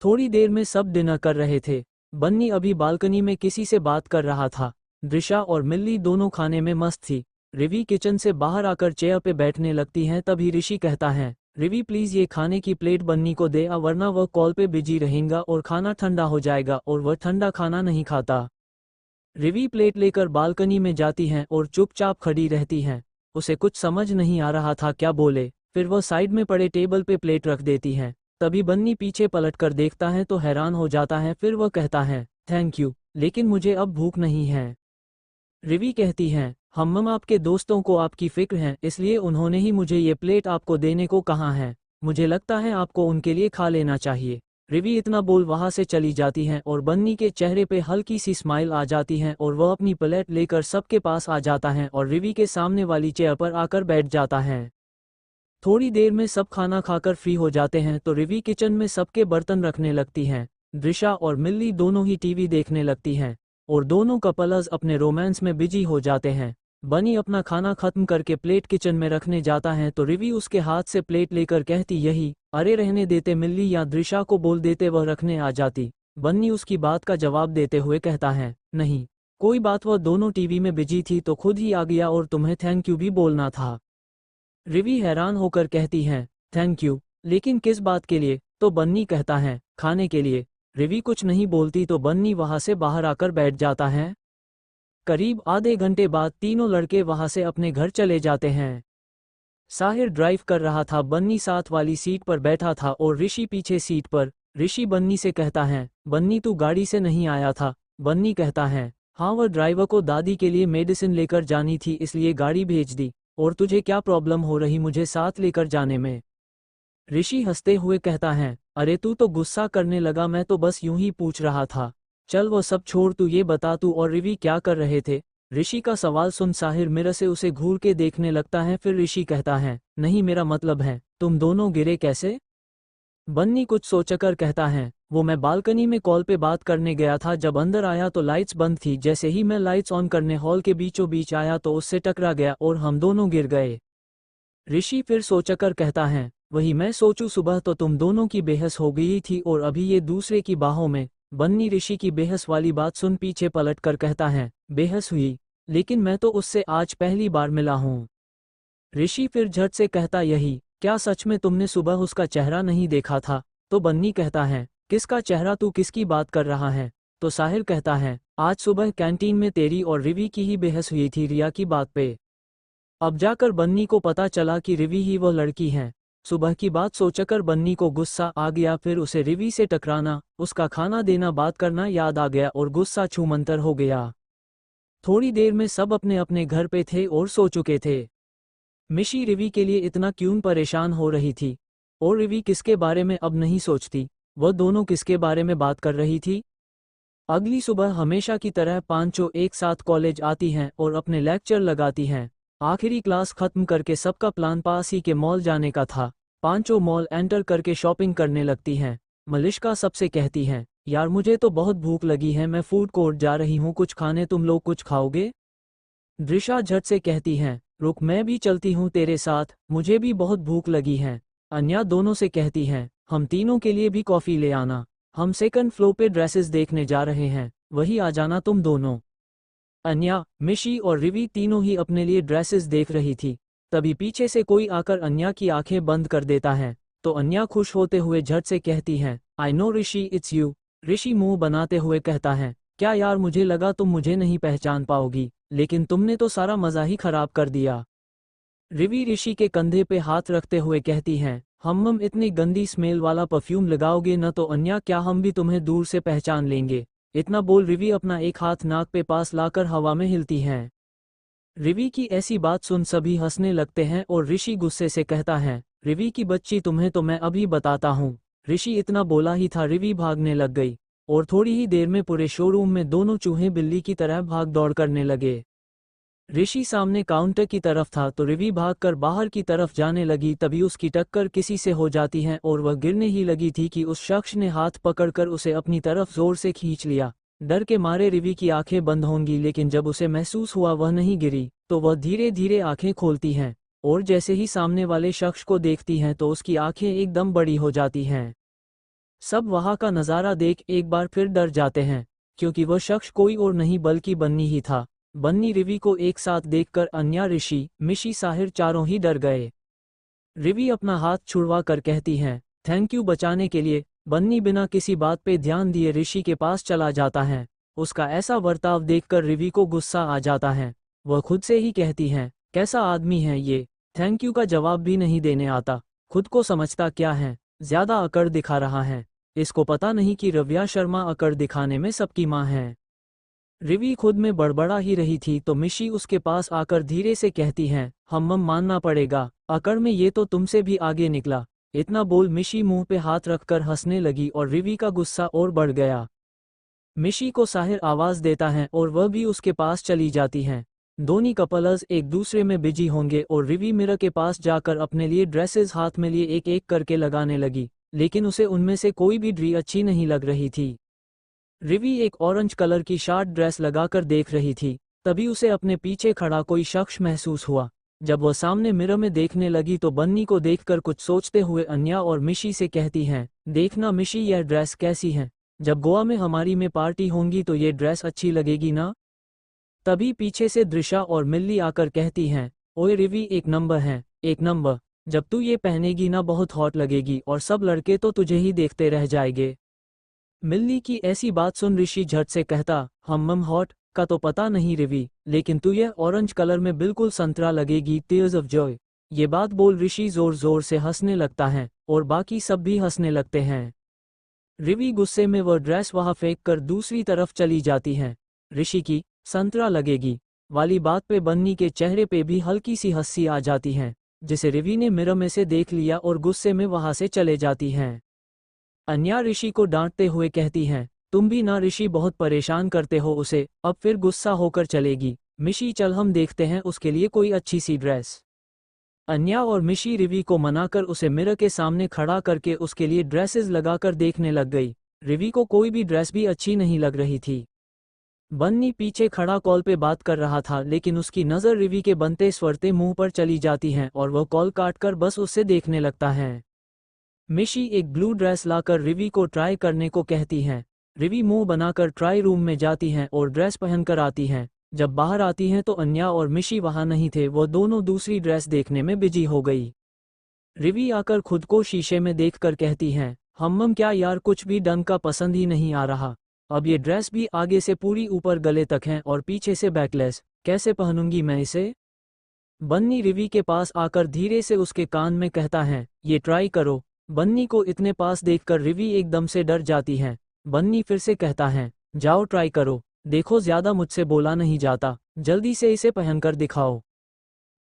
थोड़ी देर में सब डिनर कर रहे थे। बन्नी अभी बालकनी में किसी से बात कर रहा था। दृशा और मिल्ली दोनों खाने में मस्त थी। रिवी किचन से बाहर आकर चेयर पे बैठने लगती हैं तभी ऋषि कहता है, रिवी प्लीज ये खाने की प्लेट बन्नी को दे, वरना वह कॉल पे बिजी रहेगा और खाना ठंडा हो जाएगा और वह ठंडा खाना नहीं खाता। रिवी प्लेट लेकर बालकनी में जाती हैं और चुपचाप खड़ी रहती हैं। उसे कुछ समझ नहीं आ रहा था क्या बोले, फिर वह साइड में पड़े टेबल पे प्लेट रख देती हैं। तभी बन्नी पीछे पलटकर देखता है तो हैरान हो जाता है, फिर वह कहता है, थैंक यू, लेकिन मुझे अब भूख नहीं है। रिवी कहती हैं, हम आपके दोस्तों को आपकी फिक्र है, इसलिए उन्होंने ही मुझे ये प्लेट आपको देने को कहा है। मुझे लगता है आपको उनके लिए खा लेना चाहिए। रिवी इतना बोल वहां से चली जाती हैं और बन्नी के चेहरे पे हल्की सी स्माइल आ जाती है और वह अपनी प्लेट लेकर सबके पास आ जाता है और रिवी के सामने वाली चेयर पर आकर बैठ जाता है। थोड़ी देर में सब खाना खाकर फ्री हो जाते हैं तो रिवी किचन में सबके बर्तन रखने लगती हैं। दृशा और मिल्ली दोनों ही टीवी देखने लगती हैं और दोनों कपल्स अपने रोमांस में बिजी हो जाते हैं। बनी अपना खाना खत्म करके प्लेट किचन में रखने जाता है तो रिवी उसके हाथ से प्लेट लेकर कहती, यही अरे रहने देते मिल्ली, या दृशा को बोल देते वह रखने आ जाती। बन्नी उसकी बात का जवाब देते हुए कहता है, नहीं कोई बात, वह दोनों टीवी में बिजी थी तो खुद ही आ गया और तुम्हें थैंक यू भी बोलना था। रिवी हैरान होकर कहती हैं, थैंक यू, लेकिन किस बात के लिए? तो बन्नी कहता है, खाने के लिए। रिवी कुछ नहीं बोलती तो बन्नी वहां से बाहर आकर बैठ जाता है। करीब आधे घंटे बाद तीनों लड़के वहां से अपने घर चले जाते हैं। साहिर ड्राइव कर रहा था, बन्नी साथ वाली सीट पर बैठा था और ऋषि पीछे सीट पर। ऋषि बन्नी से कहता है, बन्नी तू गाड़ी से नहीं आया था? बन्नी कहता है, हाँ वह ड्राइवर को दादी के लिए मेडिसिन लेकर जानी थी इसलिए गाड़ी भेज दी। और तुझे क्या प्रॉब्लम हो रही मुझे साथ लेकर जाने में? ऋषि हंसते हुए कहता है, अरे तू तो गुस्सा करने लगा, मैं तो बस यूं ही पूछ रहा था। चल वो सब छोड़, तू ये बता तू और रिवी क्या कर रहे थे? ऋषि का सवाल सुन साहिर मिरर से उसे घूर के देखने लगता है। फिर ऋषि कहता है, नहीं मेरा मतलब है तुम दोनों गिरे कैसे? बन्नी कुछ सोचकर कहता है, वो मैं बालकनी में कॉल पे बात करने गया था, जब अंदर आया तो लाइट्स बंद थी, जैसे ही मैं लाइट्स ऑन करने हॉल के बीचों बीच आया तो उससे टकरा गया और हम दोनों गिर गए। ऋषि फिर सोचकर कहता है, वही मैं सोचूं, सुबह तो तुम दोनों की बेहस हो गई थी और अभी ये दूसरे की बाहों में। बन्नी ऋषि की बेहस वाली बात सुन पीछे पलट कर कहता है, बेहस हुई? लेकिन मैं तो उससे आज पहली बार मिला हूँ। ऋषि फिर झट से कहता, यही क्या सच में तुमने सुबह उसका चेहरा नहीं देखा था? तो बन्नी कहता है, किसका चेहरा, तू किसकी बात कर रहा है? तो साहिर कहता है, आज सुबह कैंटीन में तेरी और रिवी की ही बहस हुई थी रिया की बात पे। अब जाकर बन्नी को पता चला कि रिवी ही वह लड़की है। सुबह की बात सोचकर बन्नी को गुस्सा आ गया, फिर उसे रिवी से टकराना, उसका खाना देना, बात करना याद आ गया और गुस्सा छूमंतर हो गया। थोड़ी देर में सब अपने अपने घर पे थे और सो चुके थे। मिशी रिवी के लिए इतना क्यों परेशान हो रही थी? और रिवी किसके बारे में अब नहीं सोचती? वह दोनों किसके बारे में बात कर रही थी? अगली सुबह हमेशा की तरह पांचों एक साथ कॉलेज आती हैं और अपने लेक्चर लगाती हैं। आखिरी क्लास खत्म करके सबका प्लान पास ही के मॉल जाने का था। पांचों मॉल एंटर करके शॉपिंग करने लगती हैं। मलिश्का सबसे कहती हैं, यार मुझे तो बहुत भूख लगी है, मैं फूड कोर्ट जा रही हूँ कुछ खाने, तुम लोग कुछ खाओगे? दृशा झट से कहती हैं, रुक मैं भी चलती हूँ तेरे साथ, मुझे भी बहुत भूख लगी है। अन्या दोनों से कहती हैं, हम तीनों के लिए भी कॉफ़ी ले आना, हम सेकंड फ्लोर पे ड्रेसेस देखने जा रहे हैं, वही आ जाना तुम दोनों। अन्या, मिशी और रिवी तीनों ही अपने लिए ड्रेसेस देख रही थी। तभी पीछे से कोई आकर अन्या की आंखें बंद कर देता है। तो अन्या खुश होते हुए झट से कहती है, I know Rishi it's you. Rishi मुंह बनाते हुए कहता है, क्या यार मुझे लगा तुम मुझे नहीं पहचान पाओगी, लेकिन तुमने तो सारा मज़ा ही खराब कर दिया। रिवी ऋषि के कंधे पे हाथ रखते हुए कहती हैं, हम इतनी गंदी स्मेल वाला परफ्यूम लगाओगे न तो अन्या क्या हम भी तुम्हें दूर से पहचान लेंगे? इतना बोल रिवी अपना एक हाथ नाक पे पास लाकर हवा में हिलती हैं। रिवी की ऐसी बात सुन सभी हंसने लगते हैं और ऋषि गुस्से से कहता है, रिवी की बच्ची तुम्हें तो मैं अभी बताता हूँ। ऋषि इतना बोला ही था रिवी भागने लग गई और थोड़ी ही देर में पूरे शोरूम में दोनों चूहे बिल्ली की तरह भाग दौड़ करने लगे। ऋषि सामने काउंटर की तरफ था तो रिवी भागकर बाहर की तरफ जाने लगी, तभी उसकी टक्कर किसी से हो जाती है और वह गिरने ही लगी थी कि उस शख्स ने हाथ पकड़कर उसे अपनी तरफ जोर से खींच लिया। डर के मारे रिवी की आंखें बंद होंगी, लेकिन जब उसे महसूस हुआ वह नहीं गिरी तो वह धीरे धीरे आंखें खोलती हैं और जैसे ही सामने वाले शख्स को देखती हैं तो उसकी आंखें एकदम बड़ी हो जाती हैं। सब वहां का नज़ारा देख एक बार फिर डर जाते हैं, क्योंकि वह शख्स कोई और नहीं बल्कि बन्नी ही था। बन्नी रिवी को एक साथ देखकर अन्या, ऋषि, मिशी, साहिर चारों ही डर गए। रिवी अपना हाथ छुड़वा कर कहती हैं, थैंक यू बचाने के लिए। बन्नी बिना किसी बात पे ध्यान दिए ऋषि के पास चला जाता है। उसका ऐसा बर्ताव देखकर रिवी को गुस्सा आ जाता है। वह खुद से ही कहती हैं, कैसा आदमी है ये, थैंक यू का जवाब भी नहीं देने आता, खुद को समझता क्या है, ज्यादा अकड़ दिखा रहा है। इसको पता नहीं कि रव्या शर्मा अकड़ दिखाने में सबकी माँ है। रिवी खुद में बड़बड़ा ही रही थी तो मिशी उसके पास आकर धीरे से कहती हैं, हम्मम मानना पड़ेगा, अकड़ में ये तो तुमसे भी आगे निकला। इतना बोल मिशी मुंह पे हाथ रखकर हंसने लगी और रिवी का गुस्सा और बढ़ गया। मिशी को साहिर आवाज देता है और वह भी उसके पास चली जाती हैं। दोनों कपल्स एक दूसरे में बिजी होंगे और रिवी मिरर के पास जाकर अपने लिए ड्रेसेस हाथ में लिए एक एक करके लगाने लगी, लेकिन उसे उनमें से कोई भी ड्री अच्छी नहीं लग रही थी। रिवी एक ऑरेंज कलर की शार्ट ड्रेस लगाकर देख रही थी, तभी उसे अपने पीछे खड़ा कोई शख्स महसूस हुआ। जब वह सामने मिरर में देखने लगी तो बन्नी को देखकर कुछ सोचते हुए अन्या और मिशी से कहती हैं, देखना मिशी यह ड्रेस कैसी है, जब गोवा में हमारी में पार्टी होंगी तो ये ड्रेस अच्छी लगेगी ना। तभी पीछे से दृशा और मिल्ली आकर कहती हैं, ओए रिवी एक नंबर है, एक नंबर, जब तू ये पहनेगी ना बहुत हॉट लगेगी और सब लड़के तो तुझे ही देखते रह जाएंगे। मिल्ली की ऐसी बात सुन ऋषि झट से कहता, हम्मम हॉट का तो पता नहीं रिवी, लेकिन तू यह ऑरेंज कलर में बिल्कुल संतरा लगेगी, टीयर्स ऑफ जॉय। ये बात बोल ऋषि जोर जोर से हंसने लगता है और बाकी सब भी हंसने लगते हैं। रिवी गुस्से में वह ड्रेस वहां फेंक कर दूसरी तरफ चली जाती है। ऋषि की संतरा लगेगी वाली बात पे बन्नी के चेहरे पे भी हल्की सी हंसी आ जाती है, जिसे रिवी ने मिरर में से देख लिया और गुस्से में वहां से चले जाती हैं। अन्या ऋषि को डांटते हुए कहती हैं, तुम भी ना ऋषि बहुत परेशान करते हो उसे, अब फिर गुस्सा होकर चलेगी। मिशी चल हम देखते हैं उसके लिए कोई अच्छी सी ड्रेस। अन्या और मिशी रिवी को मनाकर उसे मिरर के सामने खड़ा करके उसके लिए ड्रेसेस लगाकर देखने लग गई। रिवी को कोई भी ड्रेस भी अच्छी नहीं लग रही थी। बन्नी पीछे खड़ा कॉल पे बात कर रहा था, लेकिन उसकी नज़र रिवी के बनते स्वरते मुंह पर चली जाती हैं और वह कॉल काटकर बस उससे देखने लगता है। मिशी एक ब्लू ड्रेस लाकर रिवी को ट्राई करने को कहती हैं। रिवी मुंह बनाकर ट्राई रूम में जाती हैं और ड्रेस पहनकर आती हैं। जब बाहर आती हैं तो अन्या और मिशी वहां नहीं थे, वो दोनों दूसरी ड्रेस देखने में बिजी हो गई। रिवी आकर खुद को शीशे में देखकर कहती हैं, हम्मम क्या यार कुछ भी ढंग का पसंद ही नहीं आ रहा, अब ये ड्रेस भी आगे से पूरी ऊपर गले तक है और पीछे से बैकलेस, कैसे पहनूंगी मैं इसे। बन्नी रिवी के पास आकर धीरे से उसके कान में कहता है, ये ट्राई करो। बन्नी को इतने पास देखकर रिवी एकदम से डर जाती है। बन्नी फिर से कहता है, जाओ ट्राई करो, देखो ज्यादा मुझसे बोला नहीं जाता, जल्दी से इसे पहनकर दिखाओ।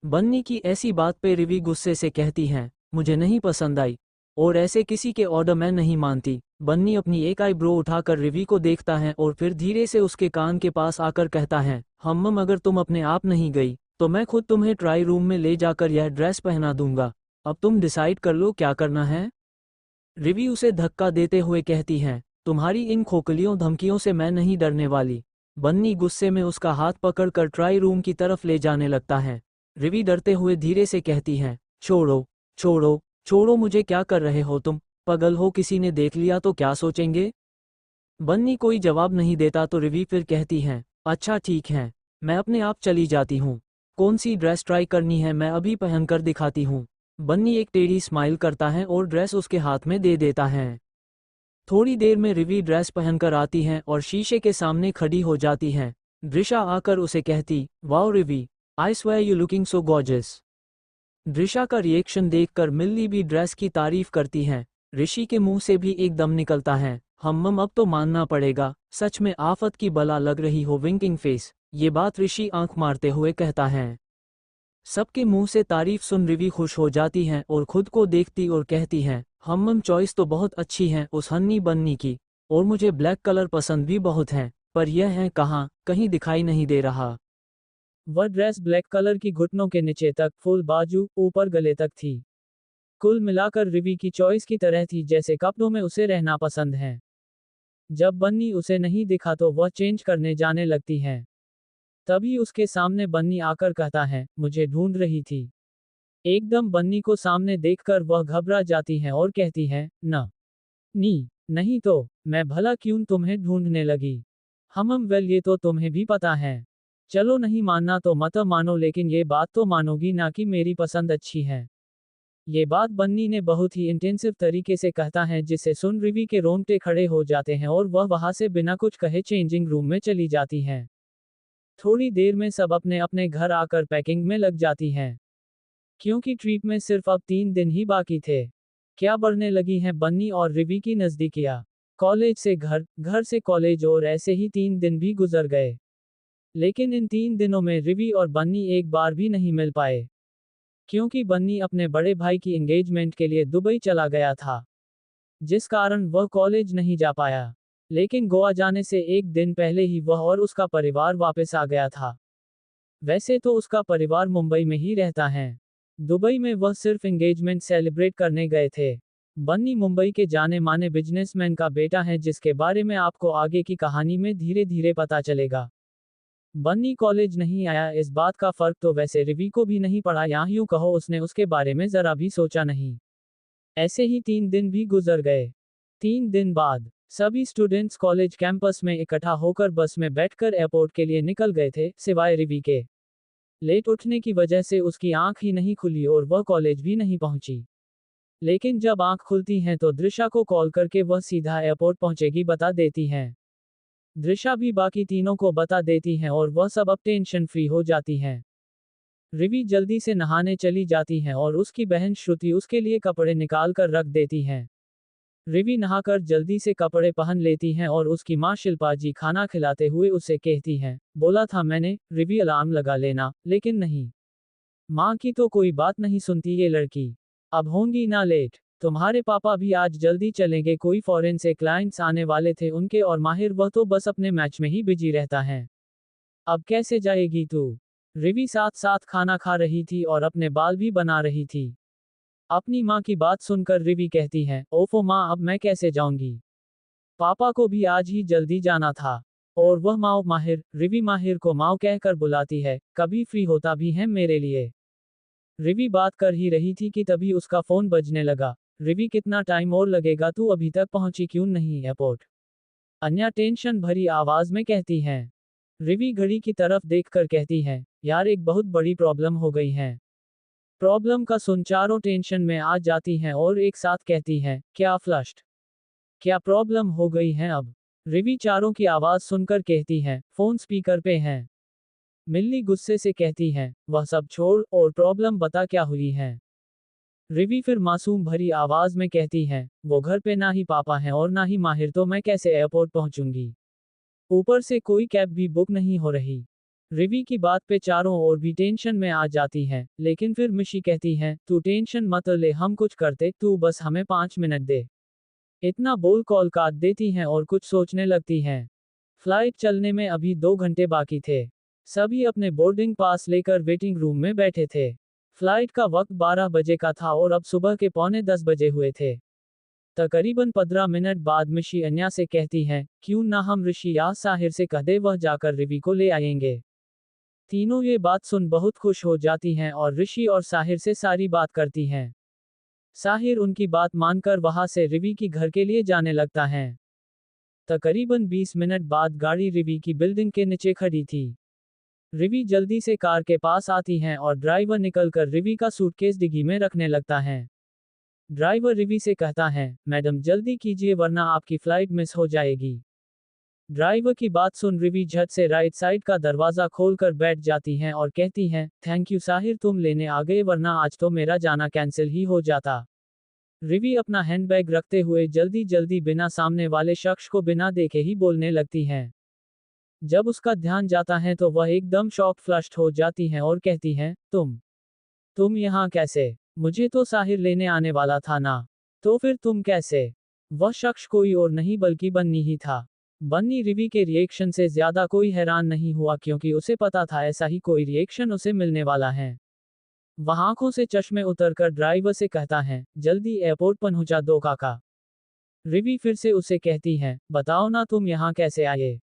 बन्नी की ऐसी बात पे रिवी गुस्से से कहती है, मुझे नहीं पसंद आई और ऐसे किसी के ऑर्डर मैं नहीं मानती। बन्नी अपनी एक आईब्रो उठाकर रिवी को देखता है और फिर धीरे से उसके कान के पास आकर कहता है, हम्मम अगर तुम अपने आप नहीं गई तो मैं खुद तुम्हें ट्राई रूम में ले जाकर यह ड्रेस पहना दूंगा, अब तुम डिसाइड कर लो क्या करना है। रिवी उसे धक्का देते हुए कहती है, तुम्हारी इन खोखलियों धमकियों से मैं नहीं डरने वाली। बन्नी गुस्से में उसका हाथ पकड़कर ट्राई रूम की तरफ ले जाने लगता है। रिवी डरते हुए धीरे से कहती है, छोड़ो छोड़ो छोड़ो, मुझे क्या कर रहे हो तुम, पागल हो, किसी ने देख लिया तो क्या सोचेंगे। बन्नी कोई जवाब नहीं देता तो रिवी फिर कहती है, अच्छा ठीक है, मैं अपने आप चली जाती हूँ, कौन सी ड्रेस ट्राई करनी है मैं अभी पहनकर दिखाती हूँ। बन्नी एक टेढ़ी स्माइल करता है और ड्रेस उसके हाथ में दे देता है। थोड़ी देर में रिवी ड्रेस पहनकर आती हैं और शीशे के सामने खड़ी हो जाती हैं। दृशा आकर उसे कहती, wow Rivi, I swear you looking so gorgeous. Drisha का रिएक्शन देखकर मिल्ली भी ड्रेस की तारीफ करती हैं। ऋषि के मुंह से भी एकदम निकलता है, हम्मम अब तो मानना पड़ेगा, सच में आफत की बला लग रही हो विंकिंग फेस। ये बात ऋषि आंख मारते हुए कहता है। सबके मुंह से तारीफ सुन रिवी खुश हो जाती हैं और खुद को देखती और कहती हैं, हम्मम चॉइस तो बहुत अच्छी है उस हन्नी बन्नी की, और मुझे ब्लैक कलर पसंद भी बहुत है, पर यह है कहाँ, कहीं दिखाई नहीं दे रहा। वह ड्रेस ब्लैक कलर की घुटनों के नीचे तक, फुल बाजू, ऊपर गले तक थी। कुल मिलाकर रिवी की चॉइस की तरह थी जैसे कपड़ों में उसे रहना पसंद है। जब बन्नी उसे नहीं दिखा तो वह चेंज करने जाने लगती है। तभी उसके सामने बन्नी आकर कहता है, मुझे ढूंढ रही थी। एकदम बन्नी को सामने देखकर वह घबरा जाती है और कहती है, नहीं तो मैं भला क्यों तुम्हें ढूंढने लगी। हम वेल ये तो तुम्हें भी पता है। चलो नहीं मानना तो मत मानो, लेकिन ये बात तो मानोगी ना कि मेरी पसंद अच्छी है। ये बात बन्नी ने बहुत ही इंटेंसिव तरीके से कहता है जिसे सुन रिवी के रोंगटे खड़े हो जाते हैं और वह वहां से बिना कुछ कहे चेंजिंग रूम में चली जाती हैं। थोड़ी देर में सब अपने अपने घर आकर पैकिंग में लग जाती हैं, क्योंकि ट्रिप में सिर्फ अब 3 दिन ही बाकी थे। क्या बढ़ने लगी हैं बन्नी और रिवी की नजदीकियां। कॉलेज से घर, घर से कॉलेज और ऐसे ही 3 दिन भी गुजर गए। लेकिन इन 3 दिनों में रिवी और बन्नी एक बार भी नहीं मिल पाए, क्योंकि बन्नी अपने बड़े भाई की एंगेजमेंट के लिए दुबई चला गया था, जिस कारण वह कॉलेज नहीं जा पाया। लेकिन गोवा जाने से एक दिन पहले ही वह और उसका परिवार वापस आ गया था। वैसे तो उसका परिवार मुंबई में ही रहता है। दुबई में वह सिर्फ एंगेजमेंट सेलिब्रेट करने गए थे। बन्नी मुंबई के जाने माने बिजनेसमैन का बेटा है, जिसके बारे में आपको आगे की कहानी में धीरे धीरे पता चलेगा। बन्नी कॉलेज नहीं आया, इस बात का फर्क तो वैसे रिवी को भी नहीं पड़ा, या यूं कहो उसने उसके बारे में जरा भी सोचा नहीं। ऐसे ही 3 दिन भी गुजर गए। 3 दिन बाद सभी स्टूडेंट्स कॉलेज कैंपस में इकट्ठा होकर बस में बैठकर एयरपोर्ट के लिए निकल गए थे, सिवाय रिवी के। लेट उठने की वजह से उसकी आंख ही नहीं खुली और वह कॉलेज भी नहीं पहुंची। लेकिन जब आंख खुलती हैं तो दृशा को कॉल करके वह सीधा एयरपोर्ट पहुंचेगी बता देती हैं। दृशा भी बाकी तीनों को बता देती हैं और वह सब अब टेंशन फ्री हो जाती हैं। रिवी जल्दी से नहाने चली जाती हैं और उसकी बहन श्रुति उसके लिए कपड़े निकाल कर रख देती हैं। रिवी नहाकर जल्दी से कपड़े पहन लेती हैं और उसकी माँ शिल्पा जी खाना खिलाते हुए उसे कहती हैं, बोला था मैंने, रिवी अलार्म लगा लेना, लेकिन नहीं। माँ की तो कोई बात नहीं सुनती ये लड़की। अब होंगी ना लेट। तुम्हारे पापा भी आज जल्दी चलेंगे, कोई फॉरेन से क्लाइंट्स आने वाले थे उनके, और माहिर वह तो बस अपने मैच में ही बिजी रहता है। अब कैसे जाएगी तू? रिवी साथ साथ खाना खा रही थी और अपने बाल भी बना रही थी। अपनी माँ की बात सुनकर रिवी कहती है, ओफो माँ, अब मैं कैसे जाऊंगी? पापा को भी आज ही जल्दी जाना था। और वह माओ माहिर, रिवी माहिर को माओ कहकर बुलाती है, कभी फ्री होता भी है मेरे लिए। रिवी बात कर ही रही थी कि तभी उसका फोन बजने लगा। रिवी, कितना टाइम और लगेगा, तू अभी तक पहुंची क्यों नहीं एयरपोर्ट? अन्या टेंशन भरी आवाज में कहती हैं। रिवी घड़ी की तरफ देखकर कहती है, यार एक बहुत बड़ी प्रॉब्लम हो गई है। प्रॉब्लम का सुन चारों टेंशन में आ जाती हैं और एक साथ कहती हैं, क्या फ्लश्ड? क्या प्रॉब्लम हो गई है अब? रिवी चारों की आवाज सुनकर कहती है, फोन स्पीकर पे है। मिल्ली गुस्से से कहती है, वह सब छोड़ और प्रॉब्लम बता क्या हुई है। रिवी फिर मासूम भरी आवाज में कहती है, वो घर पे ना ही पापा हैं और ना ही माहिर, तो मैं कैसे एयरपोर्ट पहुंचूंगी? ऊपर से कोई कैब भी बुक नहीं हो रही। रिवी की बात पे चारों ओर भी टेंशन में आ जाती हैं, लेकिन फिर मिशी कहती हैं, तू टेंशन मत ले, हम कुछ करते, तू बस हमें 5 मिनट दे। इतना बोल कॉल काट देती हैं और कुछ सोचने लगती हैं। फ्लाइट चलने में अभी 2 घंटे बाकी थे। सभी अपने बोर्डिंग पास लेकर वेटिंग रूम में बैठे थे। फ्लाइट का वक्त 12 बजे का था और अब सुबह के पौने 10 बजे हुए थे। तकरीबन 15 मिनट बाद मिशी अन्या से कहती हैं, क्यों ना हम ऋषि या साहिर से कह दे, वह जाकर रिवी को ले आएंगे। तीनों ये बात सुन बहुत खुश हो जाती हैं और ऋषि और साहिर से सारी बात करती हैं। साहिर उनकी बात मानकर वहां से रिवी की घर के लिए जाने लगता है। तकरीबन 20 मिनट बाद गाड़ी रिवी की बिल्डिंग के नीचे खड़ी थी। रिवी जल्दी से कार के पास आती हैं और ड्राइवर निकलकर रिवी का सूटकेस डिग्गी में रखने लगता है। ड्राइवर रिवी से कहता है, मैडम जल्दी कीजिए वरना आपकी फ्लाइट मिस हो जाएगी। ड्राइवर की बात सुन रिवी झट से राइट साइड का दरवाजा खोलकर बैठ जाती हैं और कहती हैं, थैंक यू साहिर, तुम लेने आ गए, वरना आज तो मेरा जाना कैंसिल ही हो जाता। रिवी अपना हैंडबैग रखते हुए जल्दी जल्दी बिना सामने वाले शख्स को बिना देखे ही बोलने लगती हैं। जब उसका ध्यान जाता है तो वह एकदम शॉक फ्लश्ड हो जाती हैं और कहती हैं, तुम यहाँ कैसे? मुझे तो साहिर लेने आने वाला था ना। तो फिर तुम कैसे? वह शख्स कोई और नहीं बल्कि बन्नी ही था। बन्नी रिवी के रिएक्शन से ज्यादा कोई हैरान नहीं हुआ, क्योंकि उसे पता था ऐसा ही कोई रिएक्शन उसे मिलने वाला है। वह आंखों से चश्मे उतरकर ड्राइवर से कहता है, जल्दी एयरपोर्ट पहुंचा दो काका। रिवी फिर से उसे कहती है, बताओ ना तुम यहाँ कैसे आए?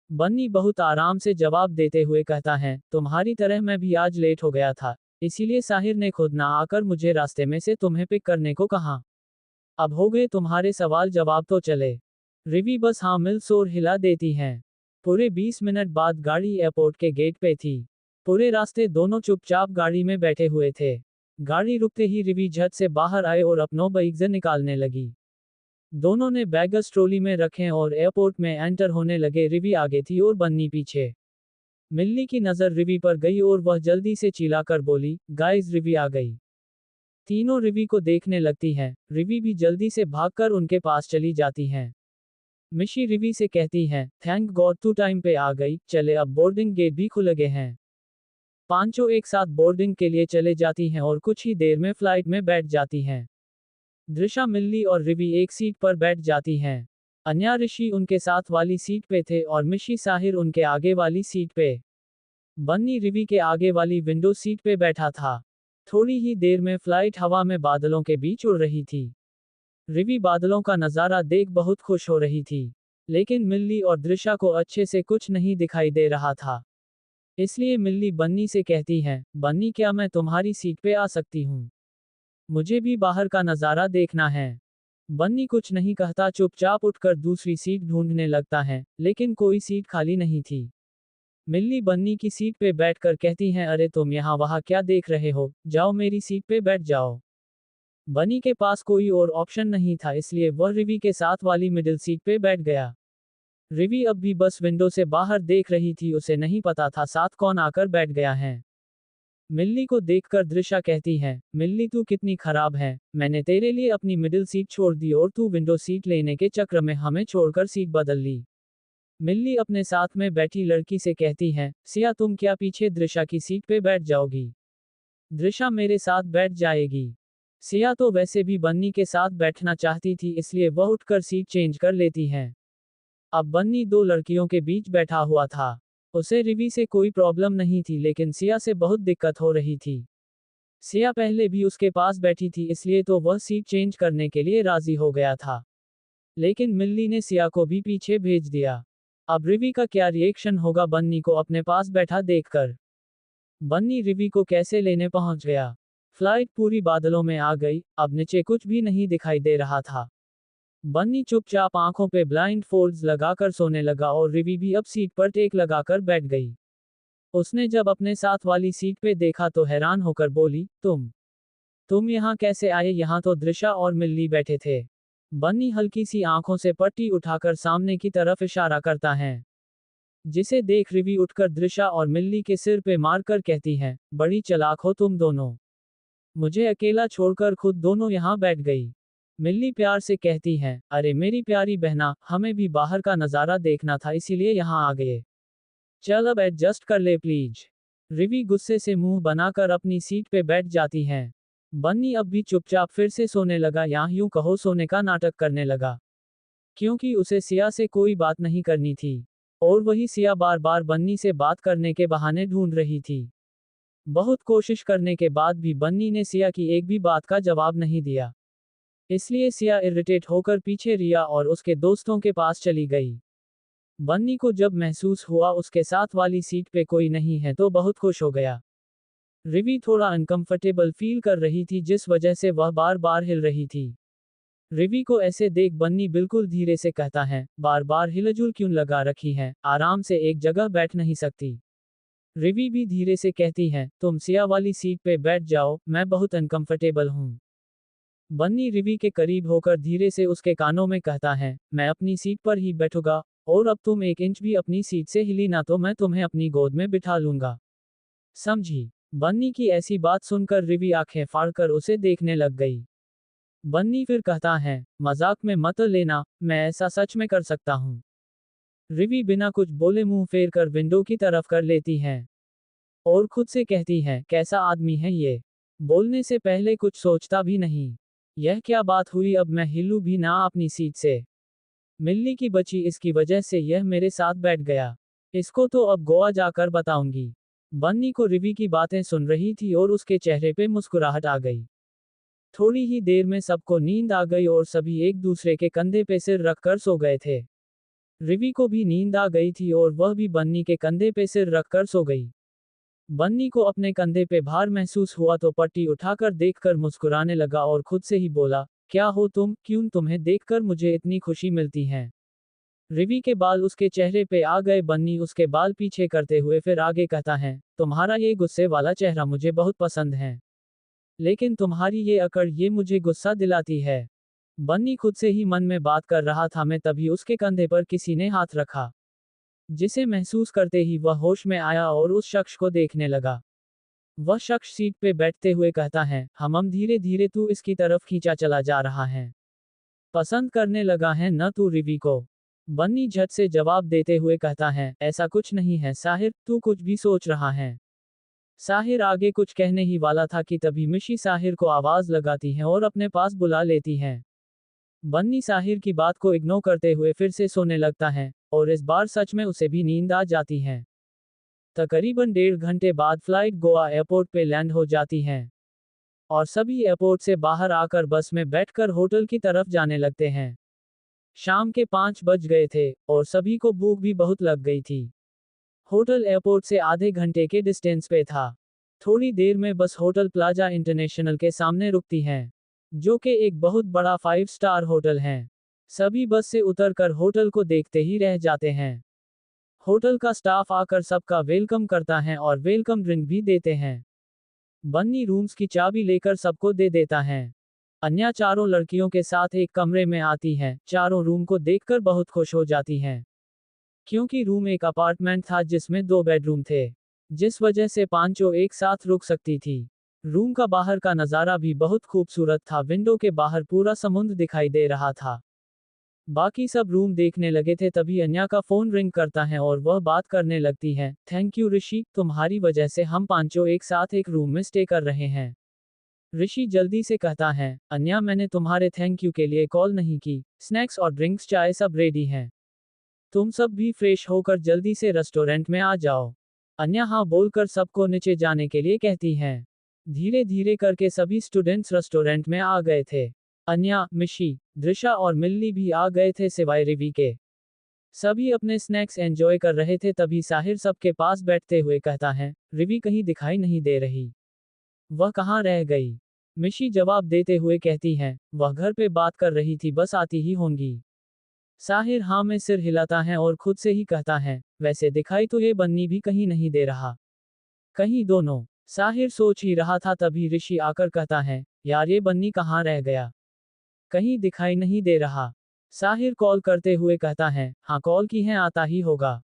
बन्नी बहुत आराम से जवाब देते हुए कहता है, तुम्हारी तरह मैं भी आज लेट हो गया था, इसीलिए साहिर ने खुद ना आकर मुझे रास्ते में से तुम्हें पिक करने को कहा। अब हो गए तुम्हारे सवाल जवाब तो चले। रिवी बस हाँ मिल शोर हिला देती हैं। पूरे 20 मिनट बाद गाड़ी एयरपोर्ट के गेट पे थी। पूरे रास्ते दोनों चुपचाप गाड़ी में बैठे हुए थे। गाड़ी रुकते ही रिवी झट से बाहर आए और अपनों बैग्स निकालने लगी। दोनों ने बैगस ट्रॉली में रखे और एयरपोर्ट में एंटर होने लगे। रिवी आगे थी और बन्नी पीछे। मिल्ली की नजर रिवी पर गई और वह जल्दी से चिल्लाकर बोली, गाइस रिवी आ गई। तीनों रिवी को देखने लगती हैं। रिवी भी जल्दी से भागकर उनके पास चली जाती हैं। मिशी रिवी से कहती है, थैंक गॉड तू टाइम पे आ गई, चले अब बोर्डिंग गेट भी खुल गए हैं। पांचों एक साथ बोर्डिंग के लिए चले जाती हैं और कुछ ही देर में फ्लाइट में बैठ जाती हैं। दृशा, मिल्ली और रिवी एक सीट पर बैठ जाती हैं। अन्या ऋषि उनके साथ वाली सीट पे थे और मिशी साहिर उनके आगे वाली सीट पे। बन्नी रिवी के आगे वाली विंडो सीट पे बैठा था। थोड़ी ही देर में फ्लाइट हवा में बादलों के बीच उड़ रही थी। रिवी बादलों का नज़ारा देख बहुत खुश हो रही थी। लेकिन मिल्ली और दृशा को अच्छे से कुछ नहीं दिखाई दे रहा था। इसलिए मिल्ली बन्नी से कहती है, बन्नी क्या मैं तुम्हारी सीट पे आ सकती हूँ? मुझे भी बाहर का नज़ारा देखना है। बन्नी कुछ नहीं कहता चुपचाप उठकर दूसरी सीट ढूंढने लगता है, लेकिन कोई सीट खाली नहीं थी। मिल्ली बन्नी की सीट पे बैठकर कहती हैं, अरे तुम यहाँ वहाँ क्या देख रहे हो, जाओ मेरी सीट पे बैठ जाओ। बन्नी के पास कोई और ऑप्शन नहीं था, इसलिए वह रिवी के साथ वाली मिडिल सीट पे बैठ गया। रिवी अब भी बस विंडो से बाहर देख रही थी, उसे नहीं पता था साथ कौन आकर बैठ गया है। मिल्ली को देखकर दृशा कहती है, मिल्ली तू कितनी खराब है, मैंने तेरे लिए अपनी मिडिल सीट छोड़ दी और तू विंडो सीट लेने के चक्र में हमें छोड़कर सीट बदल ली। मिल्ली अपने साथ में बैठी लड़की से कहती है, सिया तुम क्या पीछे दृशा की सीट पे बैठ जाओगी? दृशा मेरे साथ बैठ जाएगी। सिया तो वैसे भी बन्नी के साथ बैठना चाहती थी, इसलिए वह उठकर सीट चेंज कर लेती है। अब बन्नी दो लड़कियों के बीच बैठा हुआ था। उसे रिवी से कोई प्रॉब्लम नहीं थी, लेकिन सिया से बहुत दिक्कत हो रही थी। सिया पहले भी उसके पास बैठी थी, इसलिए तो वह सीट चेंज करने के लिए राजी हो गया था। लेकिन मिल्ली ने सिया को भी पीछे भेज दिया। अब रिवी का क्या रिएक्शन होगा बन्नी को अपने पास बैठा देखकर? बन्नी रिवी को कैसे लेने पहुंच गया? फ्लाइट पूरी बादलों में आ गई, अब नीचे कुछ भी नहीं दिखाई दे रहा था। बन्नी चुपचाप आंखों पे ब्लाइंड फोल्ड्स लगाकर सोने लगा और रिवी भी अब सीट पर टेक लगाकर बैठ गई। उसने जब अपने साथ वाली सीट पे देखा तो हैरान होकर बोली, तुम यहाँ कैसे आए? यहाँ तो दृशा और मिल्ली बैठे थे। बन्नी हल्की सी आंखों से पट्टी उठाकर सामने की तरफ इशारा करता है, जिसे देख रिवी उठकर दृशा और मिल्ली के सिर पे मारकर कहती है, बड़ी चालाक हो तुम दोनों, मुझे अकेला छोड़कर खुद दोनों यहाँ बैठ गई। मिल्ली प्यार से कहती है, अरे मेरी प्यारी बहना, हमें भी बाहर का नज़ारा देखना था इसीलिए यहाँ आ गए। चल अब एडजस्ट कर ले प्लीज। रिवी गुस्से से मुंह बनाकर अपनी सीट पे बैठ जाती हैं। बन्नी अब भी चुपचाप फिर से सोने लगा, या यूं कहो सोने का नाटक करने लगा। क्योंकि उसे सिया से कोई बात नहीं करनी थी। और वही सिया बार बार बन्नी से बात करने के बहाने ढूंढ रही थी। बहुत कोशिश करने के बाद भी बन्नी ने सिया की एक भी बात का जवाब नहीं दिया। इसलिए सिया इरिटेट होकर पीछे रिया और उसके दोस्तों के पास चली गई। बन्नी को जब महसूस हुआ उसके साथ वाली सीट पे कोई नहीं है तो बहुत खुश हो गया। रिवी थोड़ा अनकंफर्टेबल फील कर रही थी, जिस वजह से वह बार बार हिल रही थी। रिवी को ऐसे देख बन्नी बिल्कुल धीरे से कहता है, बार बार हिलजुल क्यों लगा रखी है, आराम से एक जगह बैठ नहीं सकती? रिवी भी धीरे से कहती है, तुम सिया वाली सीट पे बैठ जाओ, मैं बहुत अनकंफर्टेबल हूँ। बन्नी रिवी के करीब होकर धीरे से उसके कानों में कहता है, मैं अपनी सीट पर ही बैठूंगा, और अब तुम एक इंच भी अपनी सीट से हिली ना तो मैं तुम्हें अपनी गोद में बिठा लूंगा। समझी? बन्नी की ऐसी बात सुनकर रिवी आंखें फाड़कर उसे देखने लग गई। बन्नी फिर कहता है, मजाक में मत लेना, मैं ऐसा सच में कर सकता हूँ। रिवी बिना कुछ बोले मुंह फेर कर विंडो की तरफ कर लेती है। और खुद से कहती है, कैसा आदमी है ये, बोलने से पहले कुछ सोचता भी नहीं। यह क्या बात हुई, अब मैं हिलू भी ना अपनी सीट से। मिल्ली की बच्ची, इसकी वजह से यह मेरे साथ बैठ गया। इसको तो अब गोवा जाकर बताऊंगी। बन्नी को रिवी की बातें सुन रही थी और उसके चेहरे पे मुस्कुराहट आ गई। थोड़ी ही देर में सबको नींद आ गई और सभी एक दूसरे के कंधे पे सिर रखकर सो गए थे। रिवी को भी नींद आ गई थी और वह भी बन्नी के कंधे पे सिर रखकर सो गई। बन्नी को अपने कंधे पे भार महसूस हुआ तो पट्टी उठाकर देखकर मुस्कुराने लगा और खुद से ही बोला, क्या हो तुम, क्यों तुम्हें देखकर मुझे इतनी खुशी मिलती है? रिवी के बाल उसके चेहरे पे आ गए। बन्नी उसके बाल पीछे करते हुए फिर आगे कहता है, तुम्हारा ये गुस्से वाला चेहरा मुझे बहुत पसंद है, लेकिन तुम्हारी ये अकड़ ये मुझे गुस्सा दिलाती है। बन्नी खुद से ही मन में बात कर रहा था, मैं तभी उसके कंधे पर किसी ने हाथ रखा, जिसे महसूस करते ही वह होश में आया और उस शख्स को देखने लगा। वह शख्स सीट पे बैठते हुए कहता है, हम धीरे धीरे तू इसकी तरफ खींचा चला जा रहा है। पसंद करने लगा है न तू रिवी को? बन्नी झट से जवाब देते हुए कहता है, ऐसा कुछ नहीं है साहिर, तू कुछ भी सोच रहा है। साहिर आगे कुछ कहने ही वाला था कि तभी मिशी साहिर को आवाज लगाती है और अपने पास बुला लेती है। बन्नी साहिर की बात को इग्नोर करते हुए फिर से सोने लगता है, और इस बार सच में उसे भी नींद आ जाती है। तकरीबन 1.5 घंटे बाद फ्लाइट गोवा एयरपोर्ट पे लैंड हो जाती है, और सभी एयरपोर्ट से बाहर आकर बस में बैठकर होटल की तरफ जाने लगते हैं। शाम के 5 बज गए थे, और सभी को भूख भी बहुत लग गई थी। होटल एयरपोर्ट से आधे घंटे के डिस्टेंस पे था। थोड़ी देर में बस होटल प्लाजा इंटरनेशनल के सामने रुकती है, जो कि एक बहुत बड़ा 5 स्टार होटल है। सभी बस से उतरकर होटल को देखते ही रह जाते हैं। होटल का स्टाफ आकर सबका वेलकम करता है और वेलकम ड्रिंक भी देते हैं। बन्नी रूम्स की चाबी लेकर सबको दे देता है। अन्या चारों लड़कियों के साथ एक कमरे में आती है, चारों रूम को देखकर बहुत खुश हो जाती हैं। क्योंकि रूम एक अपार्टमेंट था जिसमें 2 बेडरूम थे, जिस वजह से पांचों एक साथ रुक सकती थी। रूम का बाहर का नज़ारा भी बहुत खूबसूरत था, विंडो के बाहर पूरा समुद्र दिखाई दे रहा था। बाकी सब रूम देखने लगे थे, तभी अन्या का फोन रिंग करता है और वह बात करने लगती है, थैंक यू ऋषि, तुम्हारी वजह से हम पांचों एक साथ एक रूम में स्टे कर रहे हैं। ऋषि जल्दी से कहता है, अन्या मैंने तुम्हारे थैंक यू के लिए कॉल नहीं की, स्नैक्स और ड्रिंक्स चाय सब रेडी हैं। तुम सब भी फ्रेश होकर जल्दी से रेस्टोरेंट में आ जाओ। अन्या हाँ बोलकर सबको नीचे जाने के लिए कहती हैं। धीरे धीरे करके सभी स्टूडेंट्स रेस्टोरेंट में आ गए थे। अन्या, मिशी, दृशा और मिल्ली भी आ गए थे सिवाय रिवी के। सभी अपने स्नैक्स एंजॉय कर रहे थे, तभी साहिर सबके पास बैठते हुए कहता है, रिवी कहीं दिखाई नहीं दे रही। वह कहाँ रह गई? मिशी जवाब देते हुए कहती है, वह घर पे बात कर रही थी, बस आती ही होंगी। साहिर हाँ में सिर हिलाता है और खुद से ही कहता है, वैसे दिखाई तो ये बन्नी भी कहीं नहीं दे रहा। कहीं दोनों। साहिर सोच ही रहा था, तभी ऋषि आकर कहता है, यार ये बन्नी कहाँ रह गया? कहीं दिखाई नहीं दे रहा। साहिर कॉल करते हुए कहता है, हाँ कॉल की है, आता ही होगा।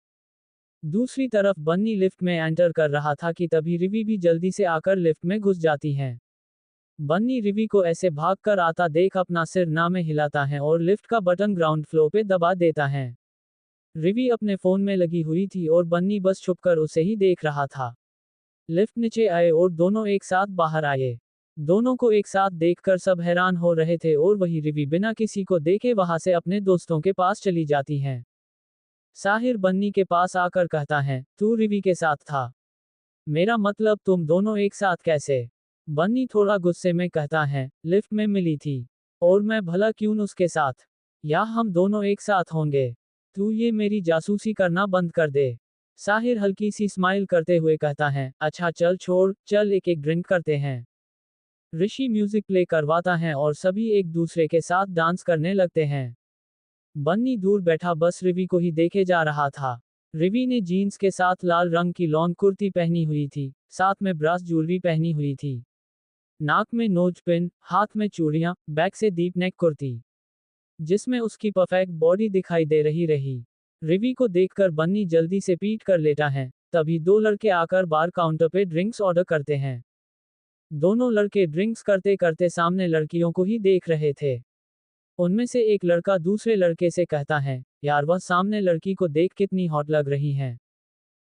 दूसरी तरफ बन्नी लिफ्ट में एंटर कर रहा था कि तभी रिवी भी जल्दी से आकर लिफ्ट में घुस जाती है। बन्नी रिवी को ऐसे भागकर आता देख अपना सिर ना में हिलाता है और लिफ्ट का बटन ग्राउंड फ्लोर पे दबा देता है। रिवी अपने फोन में लगी हुई थी और बन्नी बस छुपकर उसे ही देख रहा था। लिफ्ट नीचे आए और दोनों एक साथ बाहर आए। दोनों को एक साथ देखकर सब हैरान हो रहे थे और वही रिवी बिना किसी को देखे वहां से अपने दोस्तों के पास चली जाती है। साहिर बन्नी के पास आकर कहता है, तू रिवी के साथ था? मेरा मतलब तुम दोनों एक साथ कैसे? बन्नी थोड़ा गुस्से में कहता है, लिफ्ट में मिली थी, और मैं भला क्यों उसके साथ? या हम दोनों एक साथ होंगे? तू ये मेरी जासूसी करना बंद कर दे। साहिर हल्की सी स्माइल करते हुए कहता है, अच्छा चल छोड़, चल एक एक ड्रिंक करते हैं। ऋषि म्यूजिक प्ले करवाता है और सभी एक दूसरे के साथ डांस करने लगते हैं। बन्नी दूर बैठा बस रिवी को ही देखे जा रहा था। रिवी ने जीन्स के साथ लाल रंग की लॉन्ग कुर्ती पहनी हुई थी, साथ में ब्रास ज्वेलरी पहनी हुई थी। नाक में नोज पिन, हाथ में चूड़ियां, बैक से डीप नेक कुर्ती, जिसमें उसकी परफेक्ट बॉडी दिखाई दे रही। रिवी को देखकर बन्नी जल्दी से पीट कर लेटा है, तभी दो लड़के आकर बार काउंटर पे ड्रिंक्स ऑर्डर करते हैं। दोनों लड़के ड्रिंक्स करते करते सामने लड़कियों को ही देख रहे थे। उनमें से एक लड़का दूसरे लड़के से कहता है, यार वह सामने लड़की को देख कितनी हॉट लग रही है।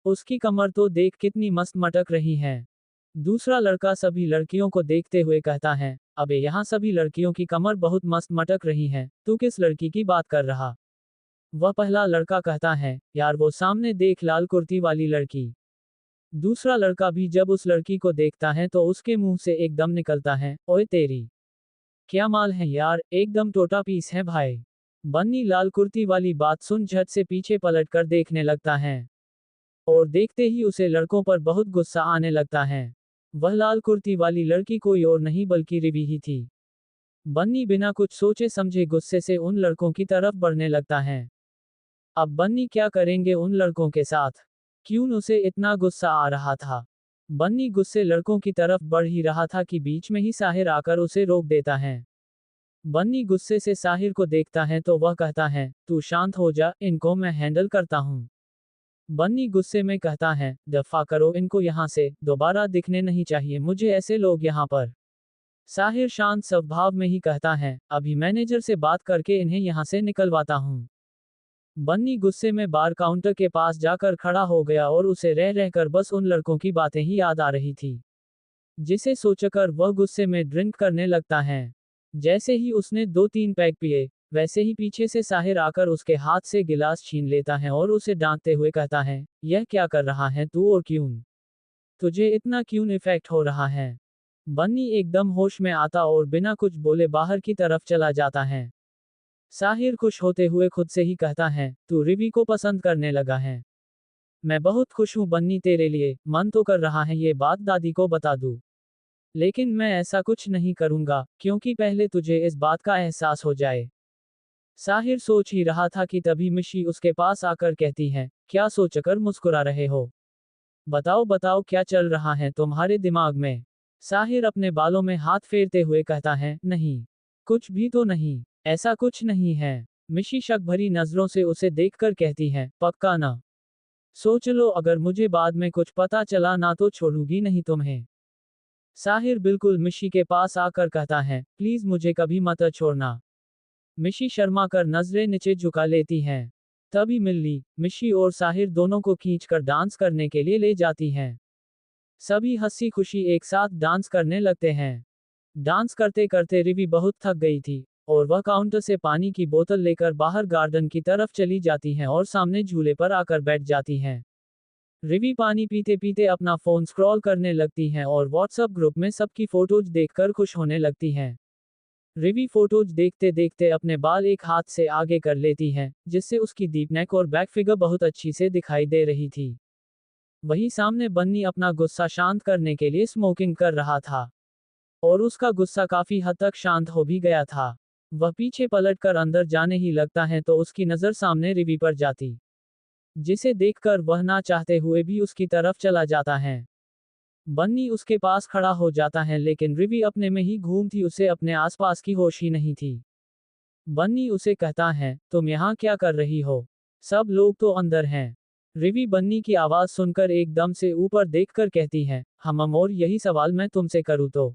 उसकी कमर तो देख कितनी मस्त मटक रही है। दूसरा लड़का सभी लड़कियों को देखते हुए कहता है, अबे यहाँ सभी लड़कियों की कमर बहुत मस्त मटक रही है, तू किस लड़की की बात कर रहा? वह पहला लड़का कहता है, यार वो सामने देख लाल कुर्ती वाली लड़की। दूसरा लड़का भी जब उस लड़की को देखता है तो उसके मुंह से एकदम निकलता है, ओए तेरी क्या माल है यार, एकदम टोटा पीस है भाई। बन्नी लाल कुर्ती वाली बात सुन झट से पीछे पलट कर देखने लगता है, और देखते ही उसे लड़कों पर बहुत गुस्सा आने लगता है। वह लाल कुर्ती वाली लड़की कोई और नहीं बल्कि रिवी ही थी। बन्नी बिना कुछ सोचे समझे गुस्से से उन लड़कों की तरफ बढ़ने लगता है। अब बन्नी क्या करेंगे उन लड़कों के साथ? क्यों उसे इतना गुस्सा आ रहा था? बन्नी गुस्से लड़कों की तरफ बढ़ ही रहा था कि बीच में ही साहिर आकर उसे रोक देता है। बन्नी गुस्से से साहिर को देखता है तो वह कहता है, तू शांत हो जा, इनको मैं हैंडल करता हूँ। बन्नी गुस्से में कहता है, दफा करो इनको यहाँ से, दोबारा दिखने नहीं चाहिए मुझे ऐसे लोग यहाँ पर। साहिर शांत स्वभाव में ही कहता है, अभी मैनेजर से बात करके इन्हें यहाँ से निकलवाता हूँ। बन्नी गुस्से में बार काउंटर के पास जाकर खड़ा हो गया और उसे रह रहकर बस उन लड़कों की बातें ही याद आ रही थी, जिसे सोचकर वह गुस्से में ड्रिंक करने लगता है। जैसे ही उसने 2-3 पैग पिए, वैसे ही पीछे से साहिर आकर उसके हाथ से गिलास छीन लेता है और उसे डांटते हुए कहता है, यह क्या कर रहा है तू और क्यों? तुझे इतना क्यों इफेक्ट हो रहा है? बन्नी एकदम होश में आता और बिना कुछ बोले बाहर की तरफ चला जाता है। साहिर खुश होते हुए खुद से ही कहता है, तू रिवी को पसंद करने लगा है। मैं बहुत खुश हूँ बन्नी तेरे लिए, मन तो कर रहा है ये बात दादी को बता दूँ। लेकिन मैं ऐसा कुछ नहीं करूँगा, क्योंकि पहले तुझे इस बात का एहसास हो जाए। साहिर सोच ही रहा था कि तभी मिशी उसके पास आकर कहती है, क्या सोचकर मुस्कुरा रहे हो? बताओ बताओ क्या चल रहा है तुम्हारे दिमाग में? साहिर अपने बालों में हाथ फेरते हुए कहता है, नहीं। कुछ भी तो नहीं, ऐसा कुछ नहीं है। मिशी शक भरी नजरों से उसे देखकर कहती है, पक्का ना? सोच लो अगर मुझे बाद में कुछ पता चला ना तो छोड़ूंगी नहीं तुम्हें। साहिर बिल्कुल मिशी के पास आकर कहता है, प्लीज मुझे कभी मत छोड़ना। मिशी शर्मा कर नजरें नीचे झुका लेती हैं। तभी मिल्ली, मिशी और साहिर दोनों को खींचकर डांस करने के लिए ले जाती हैं। सभी हंसी खुशी एक साथ डांस करने लगते हैं। डांस करते करते रिवी बहुत थक गई थी, और वह काउंटर से पानी की बोतल लेकर बाहर गार्डन की तरफ चली जाती हैं और सामने झूले पर आकर बैठ जाती हैं। रिवी पानी पीते पीते अपना फोन स्क्रॉल करने लगती हैं और व्हाट्सएप ग्रुप में सबकी फोटोज देखकर खुश होने लगती हैं। रिवी फोटोज देखते देखते अपने बाल एक हाथ से आगे कर लेती हैं, जिससे उसकी डीप नेक और बैक फिगर बहुत अच्छी से दिखाई दे रही थी। वहीं सामने बन्नी अपना गुस्सा शांत करने के लिए स्मोकिंग कर रहा था, और उसका गुस्सा काफी हद तक शांत हो भी गया था। वह पीछे पलटकर अंदर जाने ही लगता है तो उसकी नजर सामने रिवी पर जाती, जिसे देखकर वह ना चाहते हुए भी उसकी तरफ चला जाता है। बन्नी उसके पास खड़ा हो जाता है लेकिन रिवी अपने में ही घूम थी, उसे अपने आसपास की होश ही नहीं थी। बन्नी उसे कहता है, तुम यहाँ क्या कर रही हो? सब लोग तो अंदर हैं। रिवी बन्नी की आवाज सुनकर एकदम से ऊपर देखकर कहती है, हम और यही सवाल मैं तुमसे करूँ तो?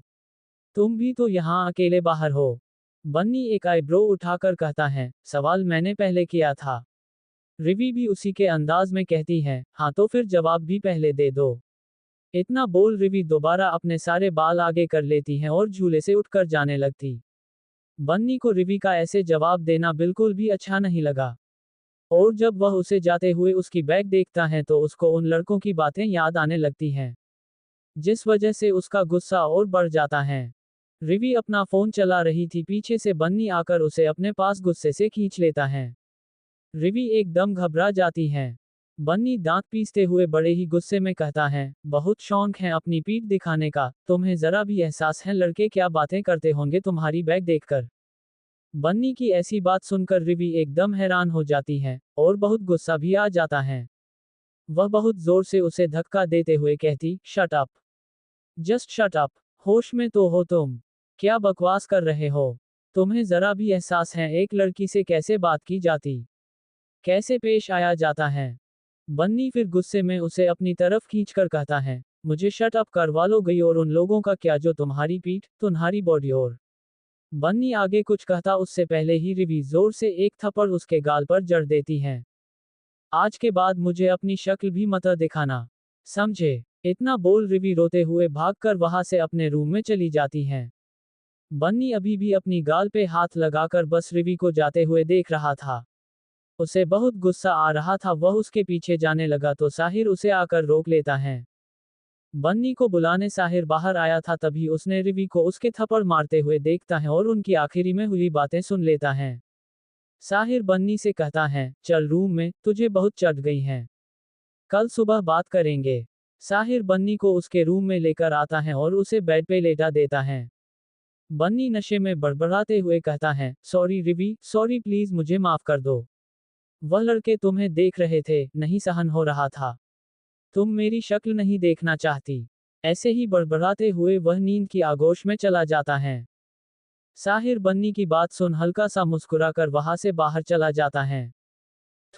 तुम भी तो यहाँ अकेले बाहर हो। बन्नी एक आईब्रो उठाकर कहता है, सवाल मैंने पहले किया था। रिवी भी उसी के अंदाज में कहती है, हाँ तो फिर जवाब भी पहले दे दो। इतना बोल रिवी दोबारा अपने सारे बाल आगे कर लेती हैं और झूले से उठकर जाने लगती। बन्नी को रिवी का ऐसे जवाब देना बिल्कुल भी अच्छा नहीं लगा, और जब वह उसे जाते हुए उसकी बैग देखता है तो उसको उन लड़कों की बातें याद आने लगती हैं, जिस वजह से उसका गुस्सा और बढ़ जाता है। रिवी अपना फोन चला रही थी, पीछे से बन्नी आकर उसे अपने पास गुस्से से खींच लेता है। रिवी एकदम घबरा जाती है। बन्नी दांत पीसते हुए बड़े ही गुस्से में कहता है, बहुत शौक है अपनी पीठ दिखाने का, तुम्हें जरा भी एहसास है लड़के क्या बातें करते होंगे तुम्हारी बैग देखकर? बन्नी की ऐसी बात सुनकर रिवी एकदम हैरान हो जाती है, और बहुत गुस्सा भी आ जाता है। वह बहुत जोर से उसे धक्का देते हुए कहती, shut up. Just shut up. होश में तो हो तुम? क्या बकवास कर रहे हो? तुम्हें जरा भी एहसास है एक लड़की से कैसे बात की जाती, कैसे पेश आया जाता है? बन्नी फिर गुस्से में उसे अपनी तरफ खींचकर कहता है, मुझे शट अप करवा लो गई और उन लोगों का क्या जो तुम्हारी पीठ, तुम्हारी बॉडी और। बन्नी आगे कुछ कहता उससे पहले ही रिवी जोर से एक थप्पड़ उसके गाल पर जड़ देती है। आज के बाद मुझे अपनी शक्ल भी मत दिखाना, समझे? इतना बोल रिवी रोते हुए भागकर वहां से अपने रूम में चली जाती हैं। बन्नी अभी भी अपनी गाल पे हाथ लगाकर बस रिवी को जाते हुए देख रहा था। उसे बहुत गुस्सा आ रहा था, वह उसके पीछे जाने लगा तो साहिर उसे आकर रोक लेता है। बन्नी को बुलाने साहिर बाहर आया था, तभी उसने रिवी को उसके थप्पड़ मारते हुए देखता है और उनकी आखिरी में हुई बातें सुन लेता है। साहिर बन्नी से कहता है, चल रूम में, तुझे बहुत चढ़ गई है, कल सुबह बात करेंगे। साहिर बन्नी को उसके रूम में लेकर आता है और उसे बेड पे लेटा देता है। बन्नी नशे में बड़बड़ाते हुए कहता है, सॉरी रिवी, सॉरी प्लीज मुझे माफ कर दो। वह लड़के तुम्हें देख रहे थे, नहीं सहन हो रहा था। तुम मेरी शक्ल नहीं देखना चाहती। ऐसे ही बड़बड़ाते हुए वह नींद की आगोश में चला जाता है। साहिर बन्नी की बात सुन हल्का सा मुस्कुराकर वहां से बाहर चला जाता है।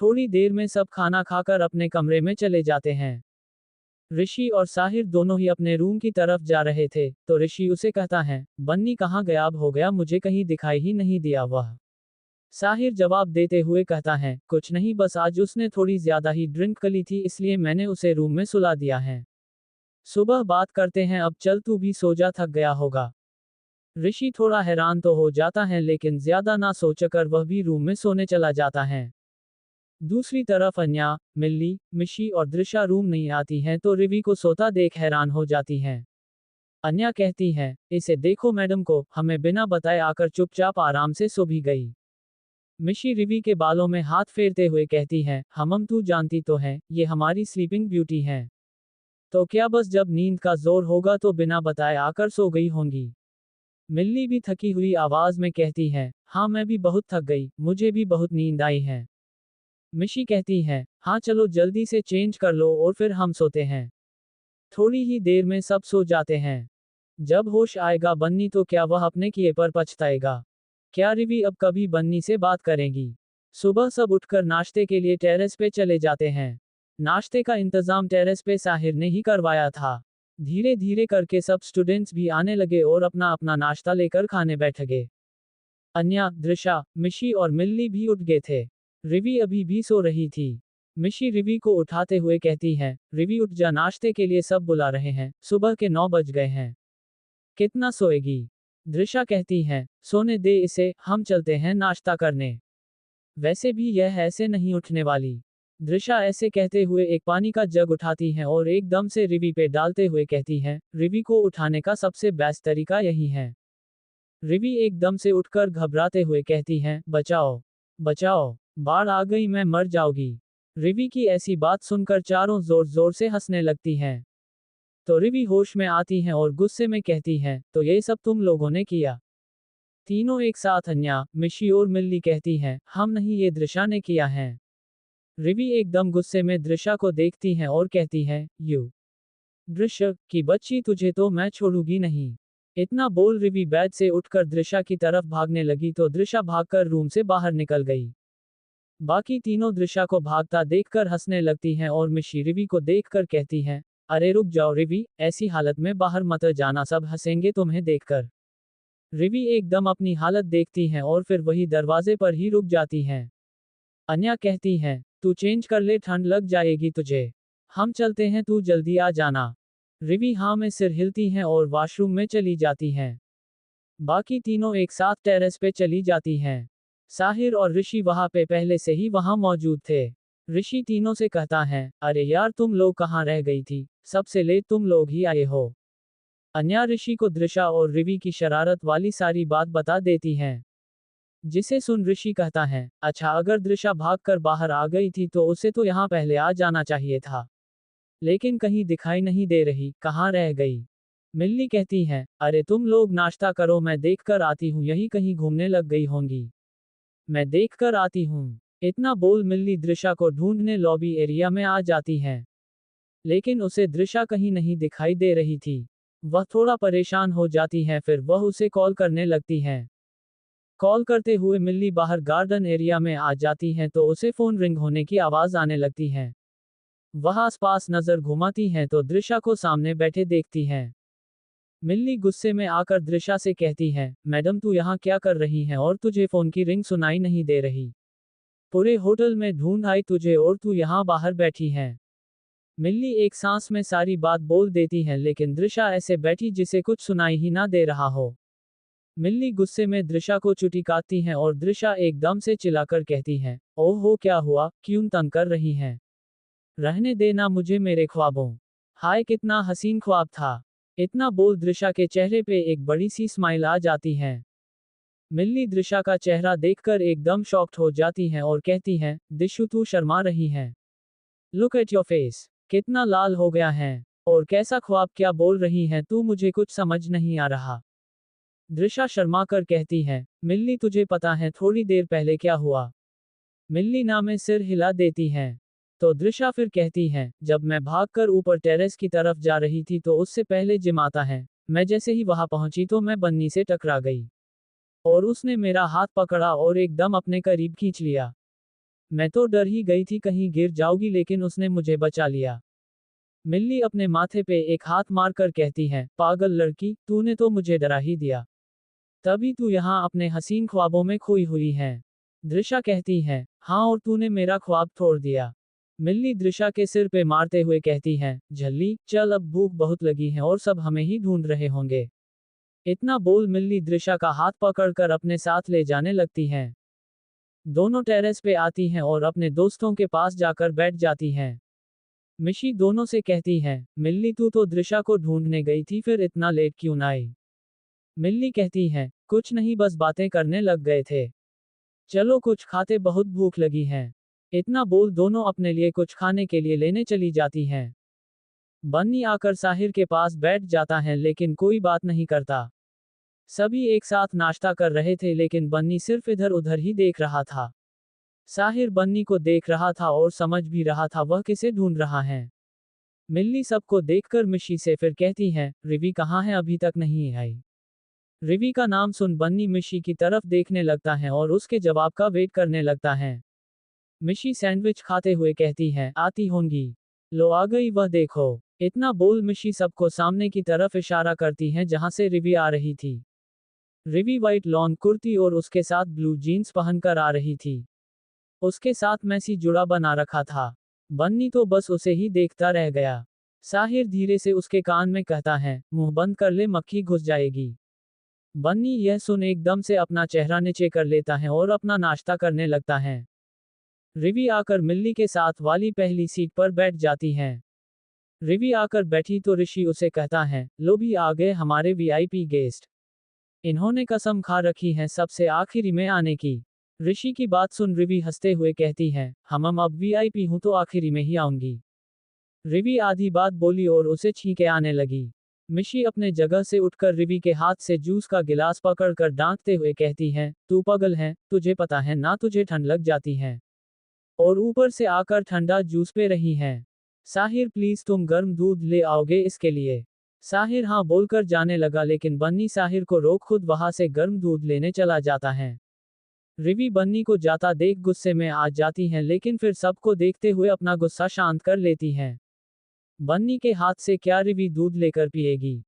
थोड़ी देर में सब खाना खाकर अपने कमरे में चले जाते हैं। ऋषि और साहिर दोनों ही अपने रूम की तरफ जा रहे थे, तो ऋषि उसे कहता है, बन्नी कहाँ गायब हो गया, मुझे कहीं दिखाई ही नहीं दिया वह। साहिर जवाब देते हुए कहता है, कुछ नहीं, बस आज उसने थोड़ी ज्यादा ही ड्रिंक कर ली थी, इसलिए मैंने उसे रूम में सुला दिया है। सुबह बात करते हैं, अब चल तू भी सो जा, थक गया होगा। ऋषि थोड़ा हैरान तो हो जाता है, लेकिन ज्यादा ना सोचकर वह भी रूम में सोने चला जाता है। दूसरी तरफ अन्या, मिल्ली, मिशी और दृशा रूम नहीं आती हैं तो रिवी को सोता देख हैरान हो जाती हैं। अन्या कहती है, इसे देखो मैडम को, हमें बिना बताए आकर चुपचाप आराम से सो भी गई। मिशी रिवी के बालों में हाथ फेरते हुए कहती है, हमम तू जानती तो है, ये हमारी स्लीपिंग ब्यूटी है। तो क्या बस जब नींद का जोर होगा तो बिना बताए आकर सो गई होंगी। मिल्ली भी थकी हुई आवाज में कहती है, हाँ मैं भी बहुत थक गई, मुझे भी बहुत नींद आई है। मिशी कहती है, हाँ चलो जल्दी से चेंज कर लो और फिर हम सोते हैं। थोड़ी ही देर में सब सो जाते हैं। जब होश आएगा बन्नी तो क्या वह अपने किए पर पछताएगा? क्या रिवी अब कभी बन्नी से बात करेगी? सुबह सब उठकर नाश्ते के लिए टेरेस पे चले जाते हैं। नाश्ते का इंतजाम टेरेस पे साहिर ने ही करवाया था। धीरे धीरे करके सब स्टूडेंट्स भी आने लगे और अपना अपना नाश्ता लेकर खाने बैठ गए। अन्या, दृशा, मिशी और मिल्ली भी उठ गए थे। रिवी अभी भी सो रही थी। मिशी रिवी को उठाते हुए कहती है, रिवी उठ जा, नाश्ते के लिए सब बुला रहे हैं, सुबह के 9 बज गए हैं। कितना सोएगी? दृशा कहती है, सोने दे इसे, हम चलते हैं नाश्ता करने। वैसे भी यह ऐसे नहीं उठने वाली। दृशा ऐसे कहते हुए एक पानी का जग उठाती है और एकदम से रिवी पे डालते हुए कहती है, रिवी को उठाने का सबसे बेस्ट तरीका यही है। रिवी एकदम से उठकर घबराते हुए कहती है, बचाओ, बचाओ, बाढ़ आ गई, मैं मर जाऊंगी। रिवी की ऐसी बात सुनकर चारों जोर जोर से हंसने लगती हैं। तो रिवी होश में आती हैं और गुस्से में कहती हैं, तो ये सब तुम लोगों ने किया? तीनों एक साथ अन्या, मिशी और मिल्ली कहती हैं, हम नहीं, ये दृशा ने किया है। रिवी एकदम गुस्से में दृशा को देखती हैं और कहती है, यू दृश्य की बच्ची, तुझे तो मैं छोड़ूंगी नहीं। इतना बोल रिवी बेड से उठकर दृशा की तरफ भागने लगी तो दृशा भागकर रूम से बाहर निकल गई। बाकी तीनों दृशा को भागता देखकर हंसने लगती हैं और मिशी रिवी को देखकर कहती हैं, अरे रुक जाओ रिवी, ऐसी हालत में बाहर मत जाना, सब हंसेंगे तुम्हें देखकर। रिवी एकदम अपनी हालत देखती हैं और फिर वही दरवाजे पर ही रुक जाती हैं। अन्या कहती हैं, तू चेंज कर ले, ठंड लग जाएगी तुझे। हम चलते हैं, तू जल्दी आ जाना। रिवी हाँ में सिर हिलती हैं और वॉशरूम में चली जाती हैं। बाकी तीनों एक साथ टेरेस पे चली जाती हैं। साहिर और ऋषि वहां पे पहले से ही वहां मौजूद थे। ऋषि तीनों से कहता है, अरे यार तुम लोग कहाँ रह गई थी, सबसे लेट तुम लोग ही आए हो। अन्या ऋषि को दृशा और रिवी की शरारत वाली सारी बात बता देती हैं। जिसे सुन ऋषि कहता है, अच्छा अगर दृशा भागकर बाहर आ गई थी तो उसे तो यहाँ पहले आ जाना चाहिए था। लेकिन कहीं दिखाई नहीं दे रही, कहाँ रह गई? मिल्ली कहती है, अरे तुम लोग नाश्ता करो, मैं देखकर आती हूँ, यही कहीं घूमने लग गई होंगी। मैं देखकर आती हूँ। इतना बोल मिल्ली दृशा को ढूंढने लॉबी एरिया में आ जाती है। लेकिन उसे दृशा कहीं नहीं दिखाई दे रही थी। वह थोड़ा परेशान हो जाती है, फिर वह उसे कॉल करने लगती है। कॉल करते हुए मिल्ली बाहर गार्डन एरिया में आ जाती हैं तो उसे फोन रिंग होने की आवाज आने लगती है। वह आसपास नजर घुमाती हैं तो दृशा को सामने बैठे देखती हैं। मिल्ली गुस्से में आकर दृशा से कहती है, मैडम तू यहाँ क्या कर रही है और तुझे फोन की रिंग सुनाई नहीं दे रही? पूरे होटल में ढूंढ आई तुझे और तू यहाँ बाहर बैठी है। मिल्ली एक सांस में सारी बात बोल देती है, लेकिन दृशा ऐसे बैठी जिसे कुछ सुनाई ही ना दे रहा हो। मिल्ली गुस्से में दृशा को चुटी काटती हैं और दृशा एकदम से चिल्लाकर कहती है, ओहो क्या हुआ, क्यों तंग कर रही हैं? रहने देना मुझे मेरे ख्वाबों। हाय कितना हसीन ख्वाब था। इतना बोल दृशा के चेहरे पे एक बड़ी सी स्माइल आ जाती है। मिल्ली दृशा का चेहरा देखकर एकदम शॉक्ड हो जाती हैं और कहती हैं, दिशु तू शर्मा रही है। लुक एट योर फेस, कितना लाल हो गया है। और कैसा ख्वाब, क्या बोल रही हैं तू, मुझे कुछ समझ नहीं आ रहा। दृशा शर्मा कर कहती है, मिल्ली तुझे पता है थोड़ी देर पहले क्या हुआ? मिल्ली ना में सिर हिला देती हैं। तो दृशा फिर कहती है, जब मैं भागकर ऊपर टेरेस की तरफ जा रही थी तो उससे पहले जिम आता है। मैं जैसे ही वहां पहुंची तो मैं बन्नी से टकरा गई। और उसने मेरा हाथ पकड़ा और एकदम अपने करीब खींच लिया। मैं तो डर ही गई थी कहीं गिर जाऊंगी, लेकिन उसने मुझे बचा लिया। मिल्ली अपने माथे पे एक हाथ मारकर कहती है, पागल लड़की, तूने तो मुझे डरा ही दिया। तभी तू यहाँ अपने हसीन ख्वाबों में खोई हुई है। दृशा कहती है, हाँ और तूने मेरा ख्वाब तोड़ दिया। मिल्ली दृशा के सिर पे मारते हुए कहती है, झल्ली, चल अब भूख बहुत लगी है और सब हमें ही ढूंढ रहे होंगे। इतना बोल मिल्ली दृशा का हाथ पकड़कर अपने साथ ले जाने लगती हैं। दोनों टेरेस पे आती हैं और अपने दोस्तों के पास जाकर बैठ जाती हैं। मिशी दोनों से कहती है, मिल्ली तू तो दृशा को ढूंढने गई थी, फिर इतना लेट क्यों ना आई? मिल्ली कहती है, कुछ नहीं, बस बातें करने लग गए थे। चलो कुछ खाते, बहुत भूख लगी है। इतना बोल दोनों अपने लिए कुछ खाने के लिए लेने चली जाती हैं। बन्नी आकर साहिर के पास बैठ जाता है लेकिन कोई बात नहीं करता। सभी एक साथ नाश्ता कर रहे थे लेकिन बन्नी सिर्फ इधर उधर ही देख रहा था। साहिर बन्नी को देख रहा था और समझ भी रहा था वह किसे ढूंढ रहा है। मिल्ली सबको देखकर मिशी से फिर कहती है, रिवी कहाँ है, अभी तक नहीं आई? रिवी का नाम सुन बन्नी मिशी की तरफ देखने लगता है और उसके जवाब का वेट करने लगता है। मिशी सैंडविच खाते हुए कहती है, आती होंगी। लो आ गई वह, देखो। इतना बोल मिशी सबको सामने की तरफ इशारा करती है जहां से रिवी आ रही थी। रिवी व्हाइट लॉन कुर्ती और उसके साथ ब्लू जीन्स पहनकर आ रही थी। उसके साथ मैसी जुड़ा बना रखा था। बन्नी तो बस उसे ही देखता रह गया। साहिर धीरे से उसके कान में कहता है, मुंह बंद कर ले, मक्खी घुस जाएगी। बन्नी यह सुन एकदम से अपना चेहरा नीचे कर लेता है और अपना नाश्ता करने लगता है। रिवी आकर मिल्ली के साथ वाली पहली सीट पर बैठ जाती हैं। रिवी आकर बैठी तो ऋषि उसे कहता है, लो भी आ गए हमारे वीआईपी गेस्ट। इन्होंने कसम खा रखी है सबसे आखिरी में आने की। ऋषि की बात सुन रिवी हंसते हुए कहती है, हम अब वीआईपी हूं तो आखिरी में ही आऊंगी। रिवी आधी बात बोली और उसे छींके आने लगी। मिशी अपने जगह से उठकर रिवी के हाथ से जूस का गिलास पकड़कर डांटते हुए कहती है, तू पागल है, तुझे पता है ना तुझे ठंड लग जाती है, और ऊपर से आकर ठंडा जूस पे रही है। साहिर प्लीज तुम गर्म दूध ले आओगे इसके लिए। साहिर हाँ बोलकर जाने लगा लेकिन बन्नी साहिर को रोक खुद वहां से गर्म दूध लेने चला जाता है। रिवी बन्नी को जाता देख गुस्से में आ जाती हैं लेकिन फिर सबको देखते हुए अपना गुस्सा शांत कर लेती हैं। बन्नी के हाथ से क्या रिवी दूध लेकर पिएगी?